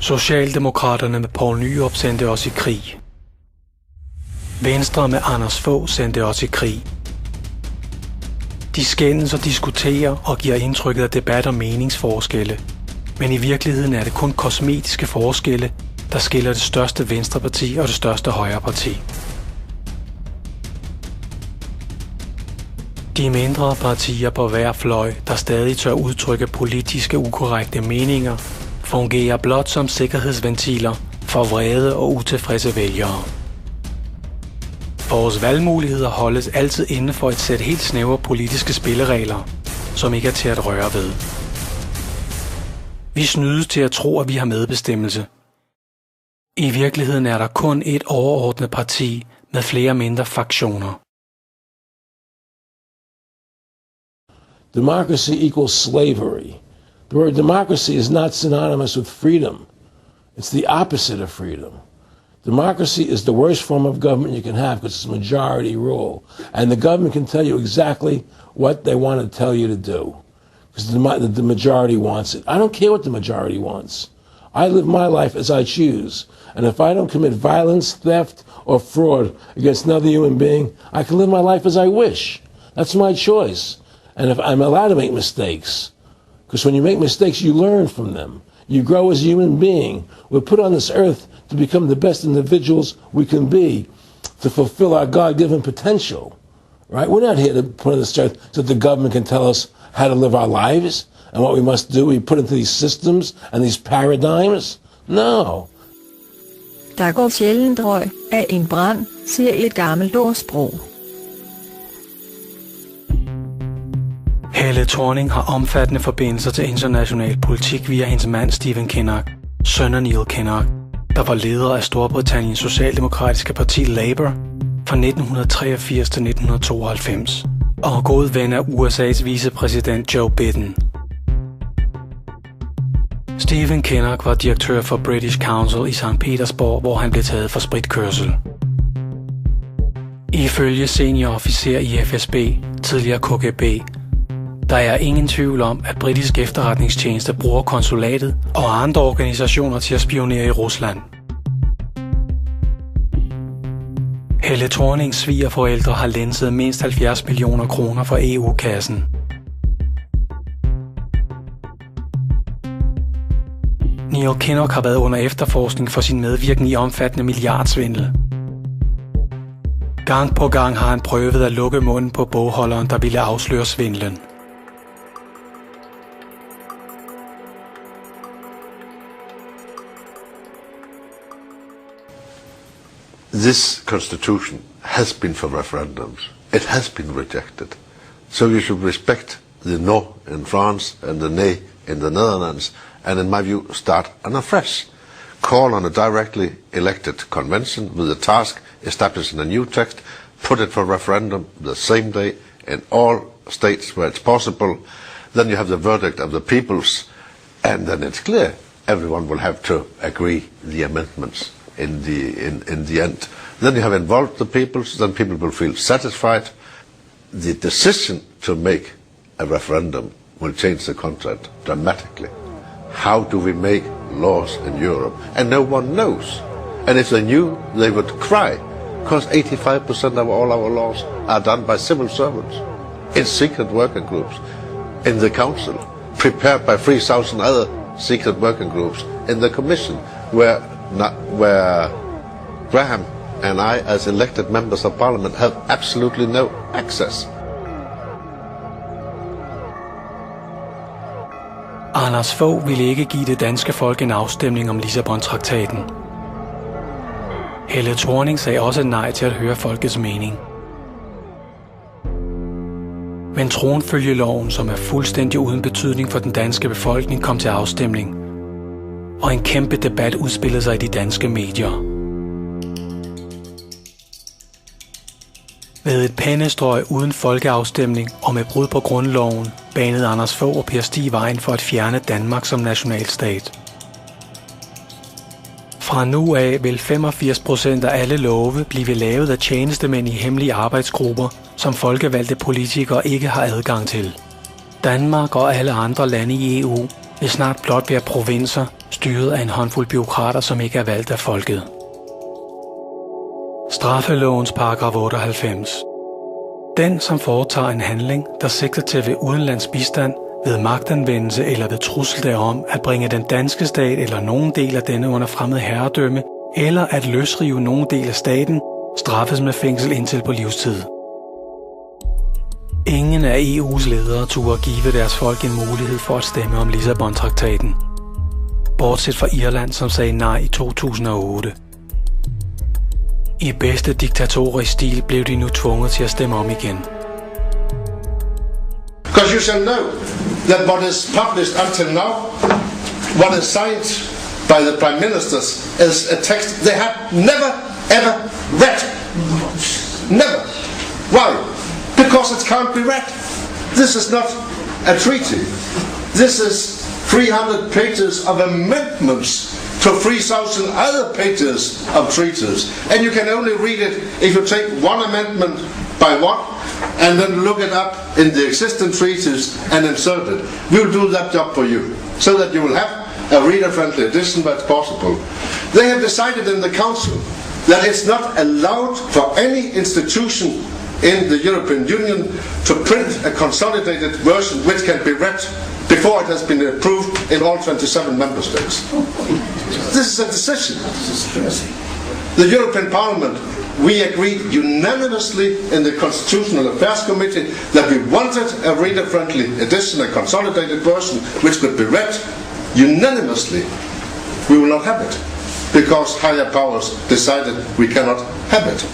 Socialdemokraterne med Poul Nyrup sendte os i krig. Venstre med Anders Fogh sendte os i krig. De skændes og diskuterer og giver indtrykket af debat og meningsforskelle. Men i virkeligheden er det kun kosmetiske forskelle, der skiller det største venstreparti og det største højreparti. De mindre partier på hver fløj, der stadig tør udtrykke politiske ukorrekte meninger, fungerer blot som sikkerhedsventiler for vrede og utilfredse vælgere. Vores valgmuligheder holdes altid inden for et sæt helt snævre politiske spilleregler, som ikke er til at røre ved. Vi snydes til at tro, at vi har medbestemmelse. I virkeligheden er der kun et overordnet parti med flere mindre fraktioner.
Democracy equals slavery. The word democracy is not synonymous with freedom. It's the opposite of freedom. Democracy is the worst form of government you can have because it's majority rule. And the government can tell you exactly what they want to tell you to do. Because the majority wants it. I don't care what the majority wants. I live my life as I choose. And if I don't commit violence, theft, or fraud against another human being, I can live my life as I wish. That's my choice. And if I'm allowed to make mistakes, because when you make mistakes, you learn from them. You grow as a human being. We're put on this earth to become the best individuals we can be, to fulfill our God-given potential, right? We're not here to put on this earth so the government can tell us how to live our lives and what we must do. We put into these systems and these paradigms. No.
Der går sjældent røg af en brand, siger et gammelt ordsprog.
Helle Thorning har omfattende forbindelser til international politik via hendes mand Stephen Kinnock, søn af Neil Kinnock, der var leder af Storbritanniens socialdemokratiske parti Labour fra 1983 til 1992, og god ven af USA's vicepræsident Joe Biden. Stephen Kinnock var direktør for British Council i St. Petersborg, hvor han blev taget for spritkørsel. Ifølge seniorofficer i FSB, tidligere KGB, der er ingen tvivl om, at britisk efterretningstjeneste bruger konsulatet og andre organisationer til at spionere i Rusland. Helle Thornings svigerforældre har lænset mindst 70 millioner kroner fra EU-kassen. Neil Kinnock har været under efterforskning for sin medvirken i omfattende milliardsvindel. Gang på gang har han prøvet at lukke munden på bogholderen, der ville afsløre svindlen.
This constitution has been for referendums. It has been rejected. So you should respect the no in France and the nay in the Netherlands, and in my view, start on afresh. Call on a directly elected convention with a task establishing a new text, put it for referendum the same day in all states where it's possible. Then you have the verdict of the peoples, and then it's clear. Everyone will have to agree the amendments in the end. Then you have involved the peoples, then people will feel satisfied. The decision to make a referendum will change the content dramatically. How do we make laws in Europe? And no one knows. And if they knew, they would cry, because 85% of all our laws are done by civil servants, in secret working groups, in the council, prepared by 3,000 other secret working groups, in the commission, where Graham and I, as elected members of parliament, have absolutely no access.
Anders Fogh ville ikke give det danske folk en afstemning om Lissabon-traktaten. Helle Thorning sagde også nej til at høre folkets mening. Men tronfølgeloven, som er fuldstændig uden betydning for den danske befolkning, kom til afstemning. og en kæmpe debat udspillede sig i de danske medier. Ved et pennestrøg uden folkeafstemning og med brud på grundloven, banede Anders Fogh og Per Stig vejen for at fjerne Danmark som nationalstat. Fra nu af vil 85% af alle love blive lavet af tjenestemænd i hemmelige arbejdsgrupper, som folkevalgte politikere ikke har adgang til. Danmark og alle andre lande i EU vil snart blot være provinser, styret af en håndfuld bureaukrater, som ikke er valgt af folket. Straffelovens paragraf 98. Den, som foretager en handling, der sigter til ved udenlands bistand, ved magtanvendelse eller ved trussel derom at bringe den danske stat eller nogen del af denne under fremmed herredømme, eller at løsrive nogen del af staten, straffes med fængsel indtil på livstid. Ingen af EU's ledere turde give deres folk en mulighed for at stemme om Lissabon-traktaten. Bortset fra Irland, som sagde nej i 2008. I bedste diktatorisk stil blev de nu tvunget til at stemme om igen.
Because you shall know that what is published until now, what is signed by the prime ministers, is a text they have never ever read. Never. Why? Because it can't be read. This is not a treaty. This is 300 pages of amendments to 3,000 other pages of treaties. And you can only read it if you take one amendment by one and then look it up in the existing treaties and insert it. We will do that job for you so that you will have a reader-friendly edition that's possible. They have decided in the Council that it's not allowed for any institution in the European Union to print a consolidated version which can be read before it has been approved in all 27 member states. This is a decision. The European Parliament, we agreed unanimously in the Constitutional Affairs Committee that we wanted a reader-friendly edition, a consolidated version which could be read unanimously. We will not have it because higher powers decided we cannot have it.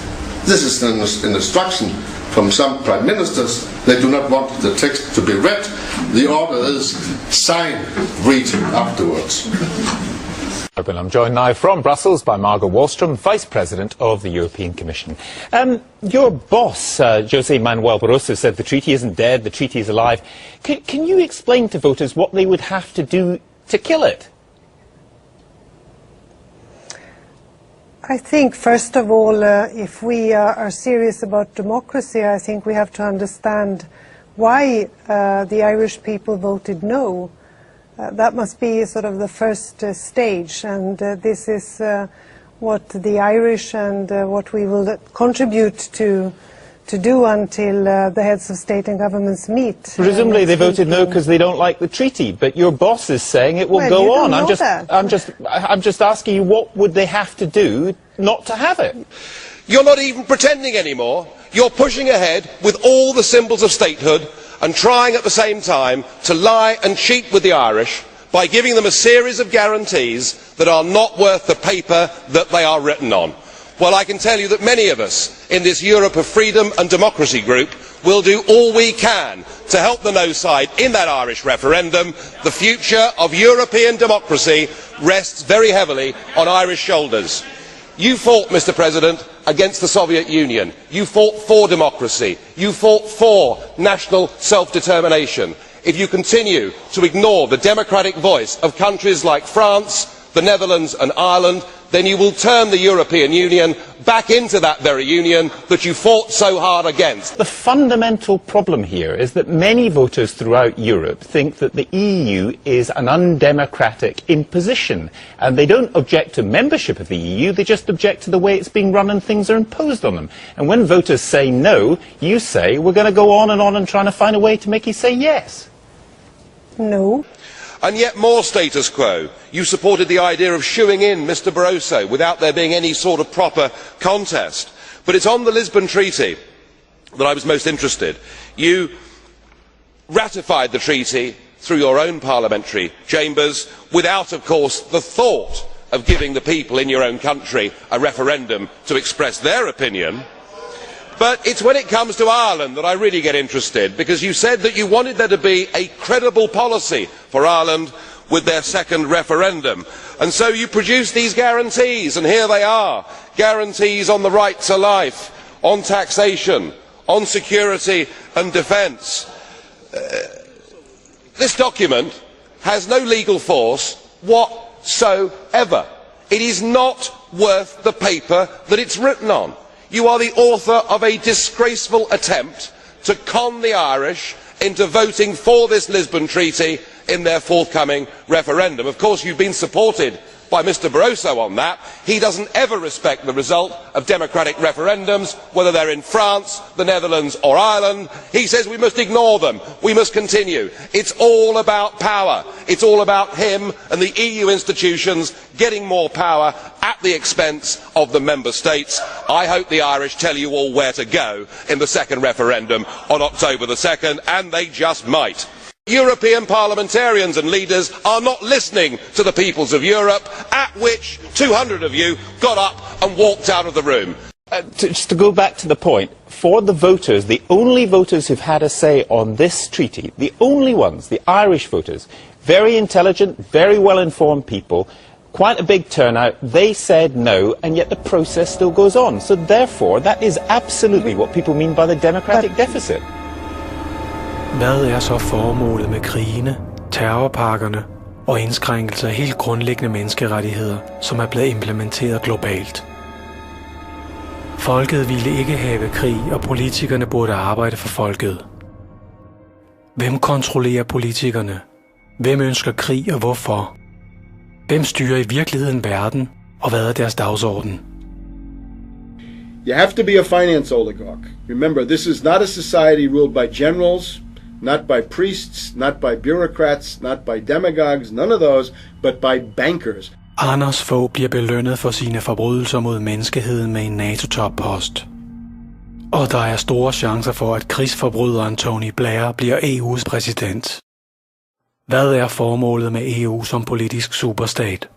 This is an instruction from some prime ministers. They do not want the text to be read. The order is sign, read afterwards.
I'm joined now from Brussels by Margot Wallström, Vice President of the European Commission. Your boss, José Manuel Barroso, said the treaty isn't dead, the treaty is alive. Can you explain to voters what they would have to do to kill it?
I think, first of all, if we are serious about democracy, I think we have to understand why the Irish people voted no. That must be sort of the first stage, and this is what the Irish and what we will contribute to do until the heads of state and governments meet.
Presumably they voted no because they don't like the treaty, but your boss is saying it will go on. I'm just asking you, what would they have to do not to have it?
You're not even pretending anymore. You're pushing ahead with all the symbols of statehood and trying at the same time to lie and cheat with the Irish by giving them a series of guarantees that are not worth the paper that they are written on. Well, I can tell you that many of us in this Europe of Freedom and Democracy group will do all we can to help the no side in that Irish referendum. The future of European democracy rests very heavily on Irish shoulders. You fought, Mr. President, against the Soviet Union. You fought for democracy. You fought for national self-determination. If you continue to ignore the democratic voice of countries like France, the Netherlands and Ireland, then you will turn the European Union back into that very union that you fought so hard against.
The fundamental problem here is that many voters throughout Europe think that the EU is an undemocratic imposition, and they don't object to membership of the EU, they just object to the way it's being run and things are imposed on them. And when voters say no, you say we're going to go on and trying to find a way to make you say yes.
No.
And yet more status quo. You supported the idea of shooing in Mr Barroso without there being any sort of proper contest. But it's on the Lisbon Treaty that I was most interested. You ratified the treaty through your own parliamentary chambers without, of course, the thought of giving the people in your own country a referendum to express their opinion. But it's when it comes to Ireland that I really get interested, because you said that you wanted there to be a credible policy for Ireland with their second referendum. And so you produce these guarantees, and here they are, guarantees on the right to life, on taxation, on security and defence. This document has no legal force whatsoever. It is not worth the paper that it's written on. You are the author of a disgraceful attempt to con the Irish into voting for this Lisbon Treaty in their forthcoming referendum. Of course, you've been supported by Mr Barroso on that. He doesn't ever respect the result of democratic referendums, whether they're in France, the Netherlands or Ireland. He says we must ignore them, we must continue. It's all about power. It's all about him and the EU institutions getting more power at the expense of the member states. I hope the Irish tell you all where to go in the second referendum on October the 2nd, and they just might. European parliamentarians and leaders are not listening to the peoples of Europe, at which 200 of you got up and walked out of the room.
Just to go back to the point, for the voters, the only voters who've had a say on this treaty, the only ones, the Irish voters, very intelligent, very well-informed people, quite a big turnout, they said no, and yet the process still goes on. So therefore, that is absolutely what people mean by the democratic deficit.
Hvad er så formålet med krigene, terrorpakkerne og indskrænkelser af helt grundlæggende menneskerettigheder, som er blevet implementeret globalt? Folket ville ikke have krig, og politikerne burde arbejde for folket. Hvem kontrollerer politikerne? Hvem ønsker krig og hvorfor? Hvem styrer i virkeligheden verden, og hvad er deres dagsorden?
You have to be a finance oligarch. Remember, this is not a society ruled by generals, not by priests, not by bureaucrats, not by demagogues, none of those, but by bankers.
Anders Fogh bliver belønnet for sine forbrydelser mod menneskeheden med en NATO-toppost. Og der er store chancer for, at krigsforbryderen Tony Blair bliver EU's præsident. Hvad er formålet med EU som politisk superstat?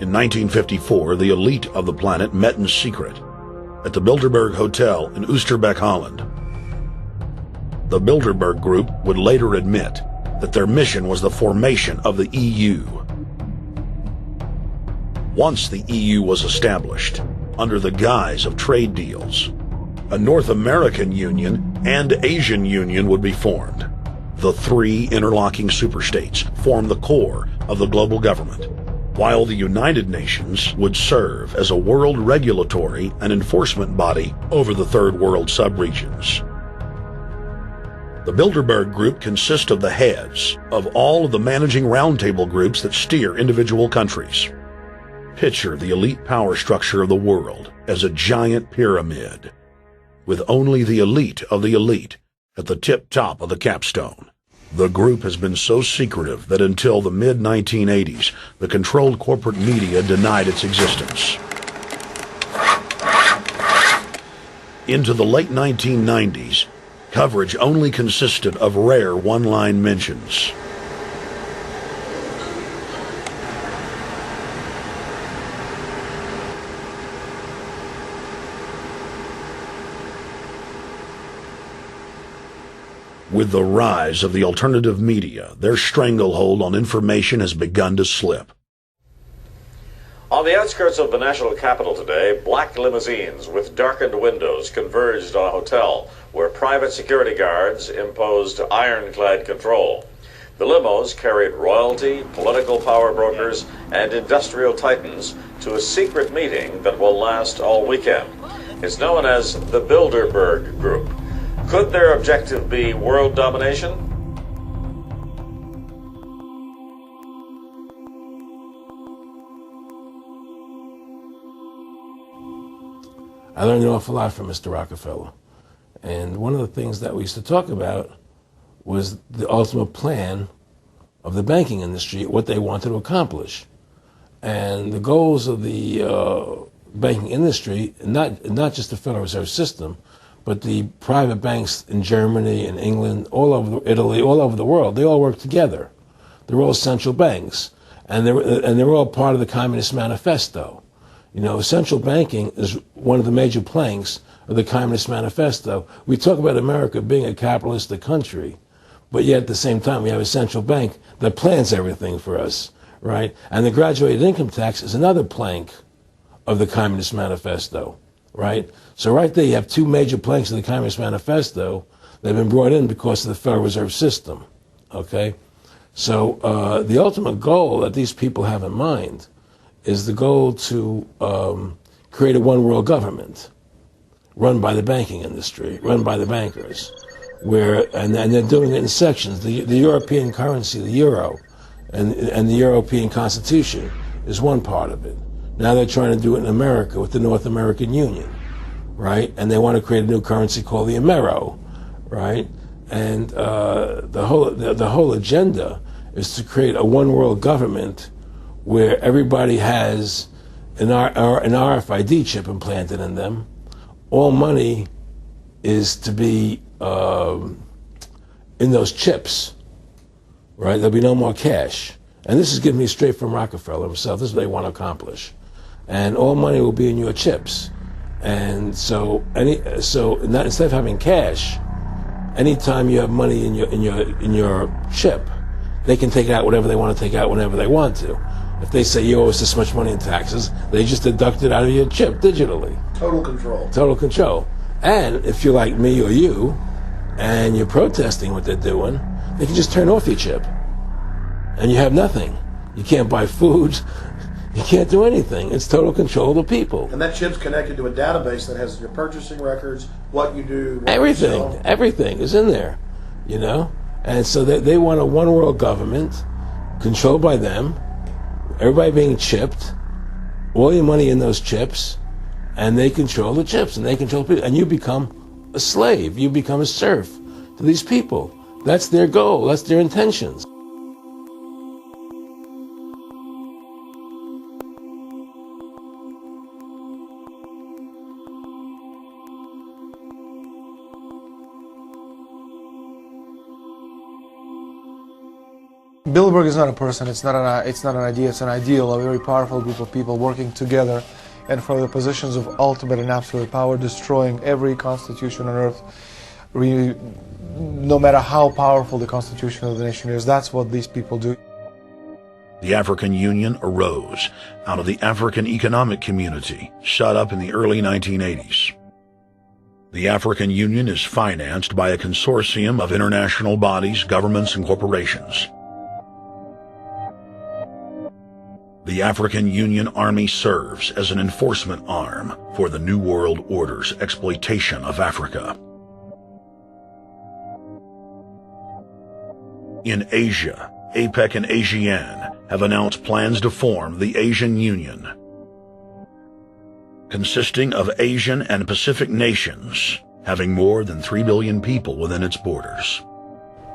In 1954, the elite of the planet met in secret at the Bilderberg Hotel in Oosterbeek, Holland. The Bilderberg Group would later admit that their mission was the formation of the EU. Once the EU was established, under the guise of trade deals, a North American Union and Asian Union would be formed. The three interlocking superstates formed the core of the global government, while the United Nations would serve as a world regulatory and enforcement body over the Third World subregions. The Bilderberg Group consists of the heads of all of the managing roundtable groups that steer individual countries. Picture the elite power structure of the world as a giant pyramid, with only the elite of the elite at the tip top of the capstone. The group has been so secretive that until the mid-1980s, the controlled corporate media denied its existence. Into the late 1990s, coverage only consisted of rare one-line mentions. With the rise of the alternative media, their stranglehold on information has begun to slip.
On the outskirts of the national capital today, black limousines with darkened windows converged on a hotel where private security guards imposed ironclad control. The limos carried royalty, political power brokers, and industrial titans to a secret meeting that will last all weekend. It's known as the Bilderberg Group. Could their objective be world domination?
I learned an awful lot from Mr. Rockefeller. And one of the things that we used to talk about was the ultimate plan of the banking industry, what they wanted to accomplish. And the goals of the banking industry, not just the Federal Reserve System, but the private banks in Germany and England, all over Italy, all over the world, they all work together. They're all central banks, and they're all part of the Communist Manifesto. You know, central banking is one of the major planks of the Communist Manifesto. We talk about America being a capitalistic country, but yet at the same time we have a central bank that plans everything for us, right? And the graduated income tax is another plank of the Communist Manifesto, right? So right there you have two major planks of the Communist Manifesto that have been brought in because of the Federal Reserve System, okay? So the ultimate goal that these people have in mind is the goal to create a one-world government run by the banking industry, run by the bankers, and they're doing it in sections. The European currency, the euro, and the European Constitution is one part of it. Now they're trying to do it in America with the North American Union, right? And they want to create a new currency called the Amero, right? And the whole agenda is to create a one-world government where everybody has an RFID chip implanted in them. All money is to be in those chips, right? There'll be no more cash. And this is given me straight from Rockefeller himself. This is what they want to accomplish. And all money will be in your chips. And so instead of having cash, anytime you have money in your chip, they can take out whatever they want to take out whenever they want to. If they say you owe us this much money in taxes, they just deduct it out of your chip digitally.
Total control.
Total control. And if you're like me or you, and you're protesting what they're doing, they can just turn off your chip. And you have nothing. You can't buy food. You can't do anything. It's total control of the people.
And that chip's connected to a database that has your purchasing records, what you do, what
everything.
you sell.
Everything is in there, you know? And so they want a one-world government controlled by them, everybody being chipped, all your money in those chips, and they control the chips, and they control people. And you become a slave. You become a serf to these people. That's their goal. That's their intentions.
Bilderberg is not a person, it's not an idea, it's an ideal, a very powerful group of people working together and for the positions of ultimate and absolute power, destroying every constitution on earth, no matter how powerful the constitution of the nation is. That's what these people do.
The African Union arose out of the African Economic Community, set up in the early 1980s. The African Union is financed by a consortium of international bodies, governments, and corporations. The African Union Army serves as an enforcement arm for the New World Order's exploitation of Africa. In Asia, APEC and ASEAN have announced plans to form the Asian Union, consisting of Asian and Pacific nations, having more than 3 billion people within its borders.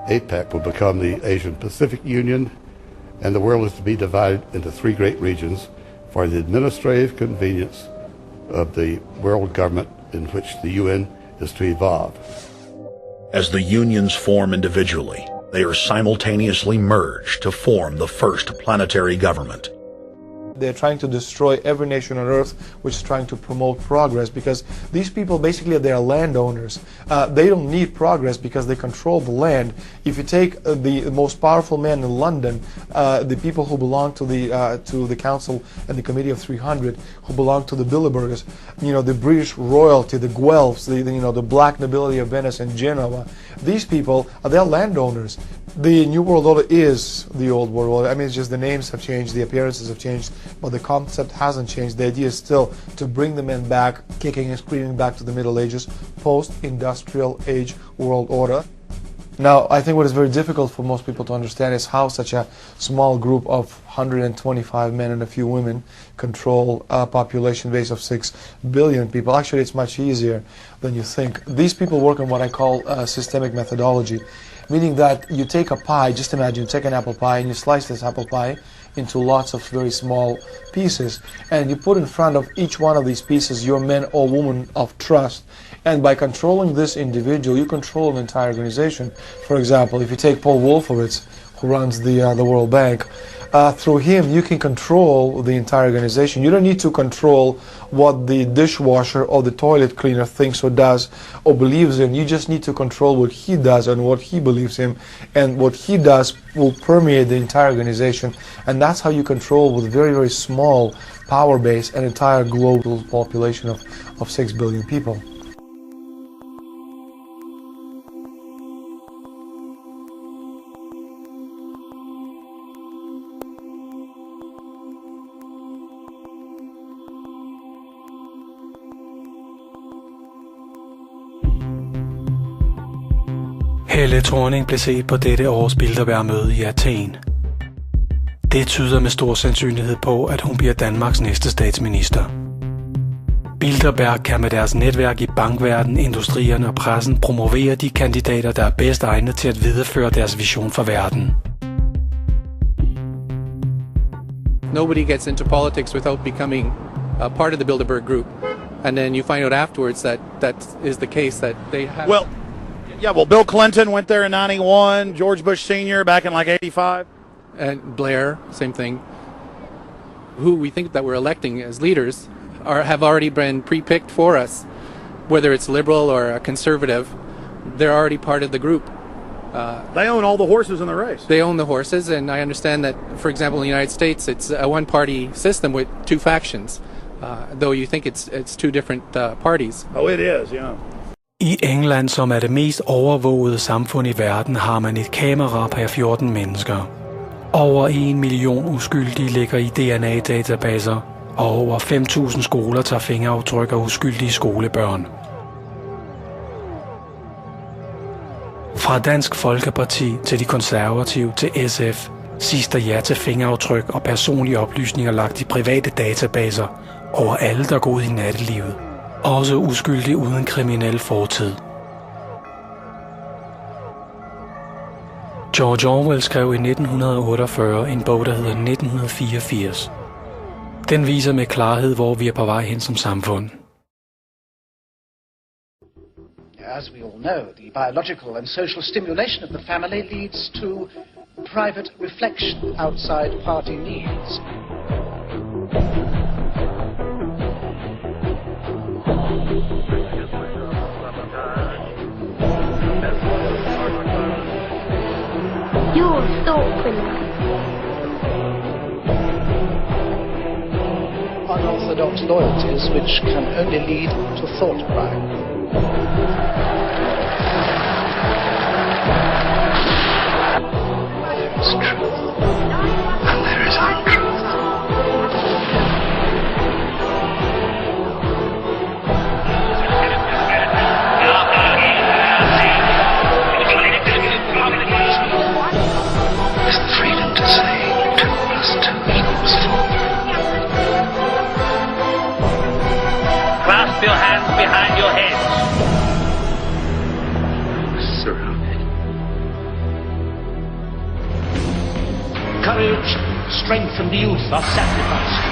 APEC will become the Asian Pacific Union, and the world is to be divided into 3 great regions for the administrative convenience of the world government in which the UN is to evolve.
As the unions form individually, they are simultaneously merged to form the first planetary government.
They're trying to destroy every nation on earth which is trying to promote progress, because these people basically they are landowners. They don't need progress because they control the land. If you take the most powerful man in London, the people who belong to the Council and the Committee of 300, who belong to the Bilderbergers, you know, the British royalty, the Guelphs, the black nobility of Venice and Genoa, these people they're landowners. The New World Order is the Old World Order. I mean, it's just the names have changed, the appearances have changed, but the concept hasn't changed. The idea is still to bring the men back, kicking and screaming back to the Middle Ages, post-industrial age world order. Now, I think what is very difficult for most people to understand is how such a small group of 125 men and a few women control a population base of 6 billion people. Actually, it's much easier than you think. These people work on what I call systemic methodology, meaning that you take a pie, just imagine you take an apple pie and you slice this apple pie into lots of very small pieces, and you put in front of each one of these pieces your man or woman of trust, and by controlling this individual you control an entire organization. For example, if you take Paul Wolfowitz, who runs the World Bank, through him you can control the entire organization. You don't need to control what the dishwasher or the toilet cleaner thinks or does or believes in. You just need to control what he does and what he believes in, and what he does will permeate the entire organization, and that's how you control with very, very small power base an entire global population of 6 billion people.
Helle Thorning blev set på dette års Bilderberg-møde i Athen. Det tyder med stor sandsynlighed på, at hun bliver Danmarks næste statsminister. Bilderberg kan med deres netværk i bankverden, industrierne og pressen promovere de kandidater, der er bedst egnet til at videreføre deres vision for verden.
Nobody gets into politics without becoming a part of the Bilderberg group. And then you find out afterwards that is the case, that they have...
Well, Bill Clinton went there in 91, George Bush Sr. back in like 85.
And Blair, same thing. Who we think that we're electing as leaders have already been pre-picked for us. Whether it's liberal or a conservative, they're already part of the group.
They own all the horses in the race.
They own the horses, and I understand that, for example, in the United States, it's a one-party system with 2 factions, though you think it's 2 different parties.
Oh, it is, yeah.
I England, som er det mest overvågede samfund i verden, har man et kamera per 14 mennesker. Over 1 million uskyldige ligger i DNA-databaser, og over 5.000 skoler tager fingeraftryk af uskyldige skolebørn. Fra Dansk Folkeparti til de konservative til SF siges der ja til fingeraftryk og personlige oplysninger lagt i private databaser over alle, der går ud i nattelivet. Også uskyldige uden kriminel fortid. George Orwell skrev i 1948 en bog, der hedder 1984. Den viser med klarhed, hvor vi er på vej hen som samfund.
As we all know, the biological and social stimulation of the family leads to private reflection outside party needs.
You're thoughtful.
Unorthodox loyalties which can only lead to thought crime. There is truth, and there is untruth. It's the freedom to say 2 + 2 equals 4.
Clasp your hands behind your heads.
Surrounded.
Courage, strength, and youth are sacrificed.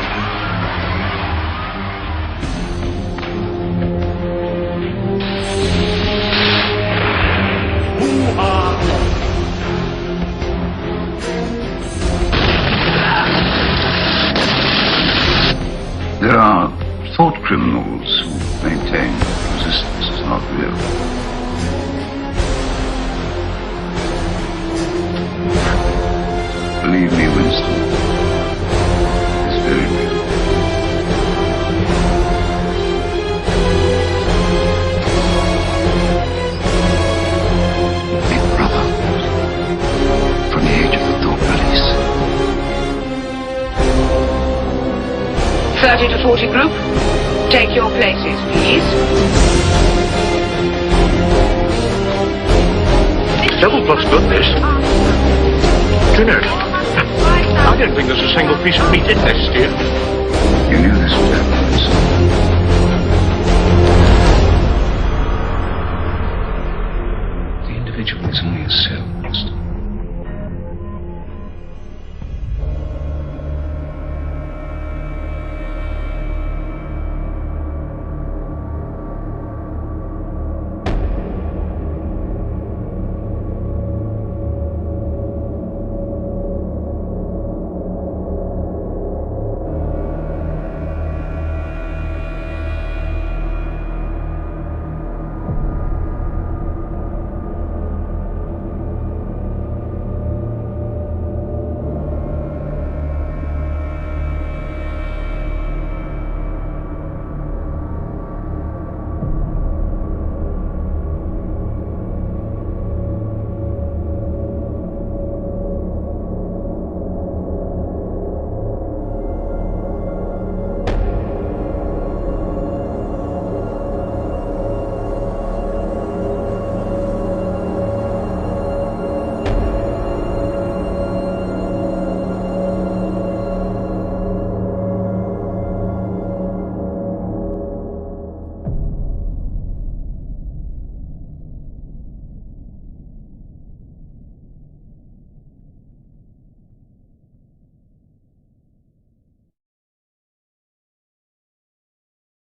Who are they?
There are thought criminals who maintain resistance is not real. Believe me, Winston, it's very real. Big brother, from the age of the thought police.
30 to 40 group, take your places, please.
Double plus goodness. Do you know, I don't think there's a single piece of meat in this, do you?
You knew this would happen. The individual is only a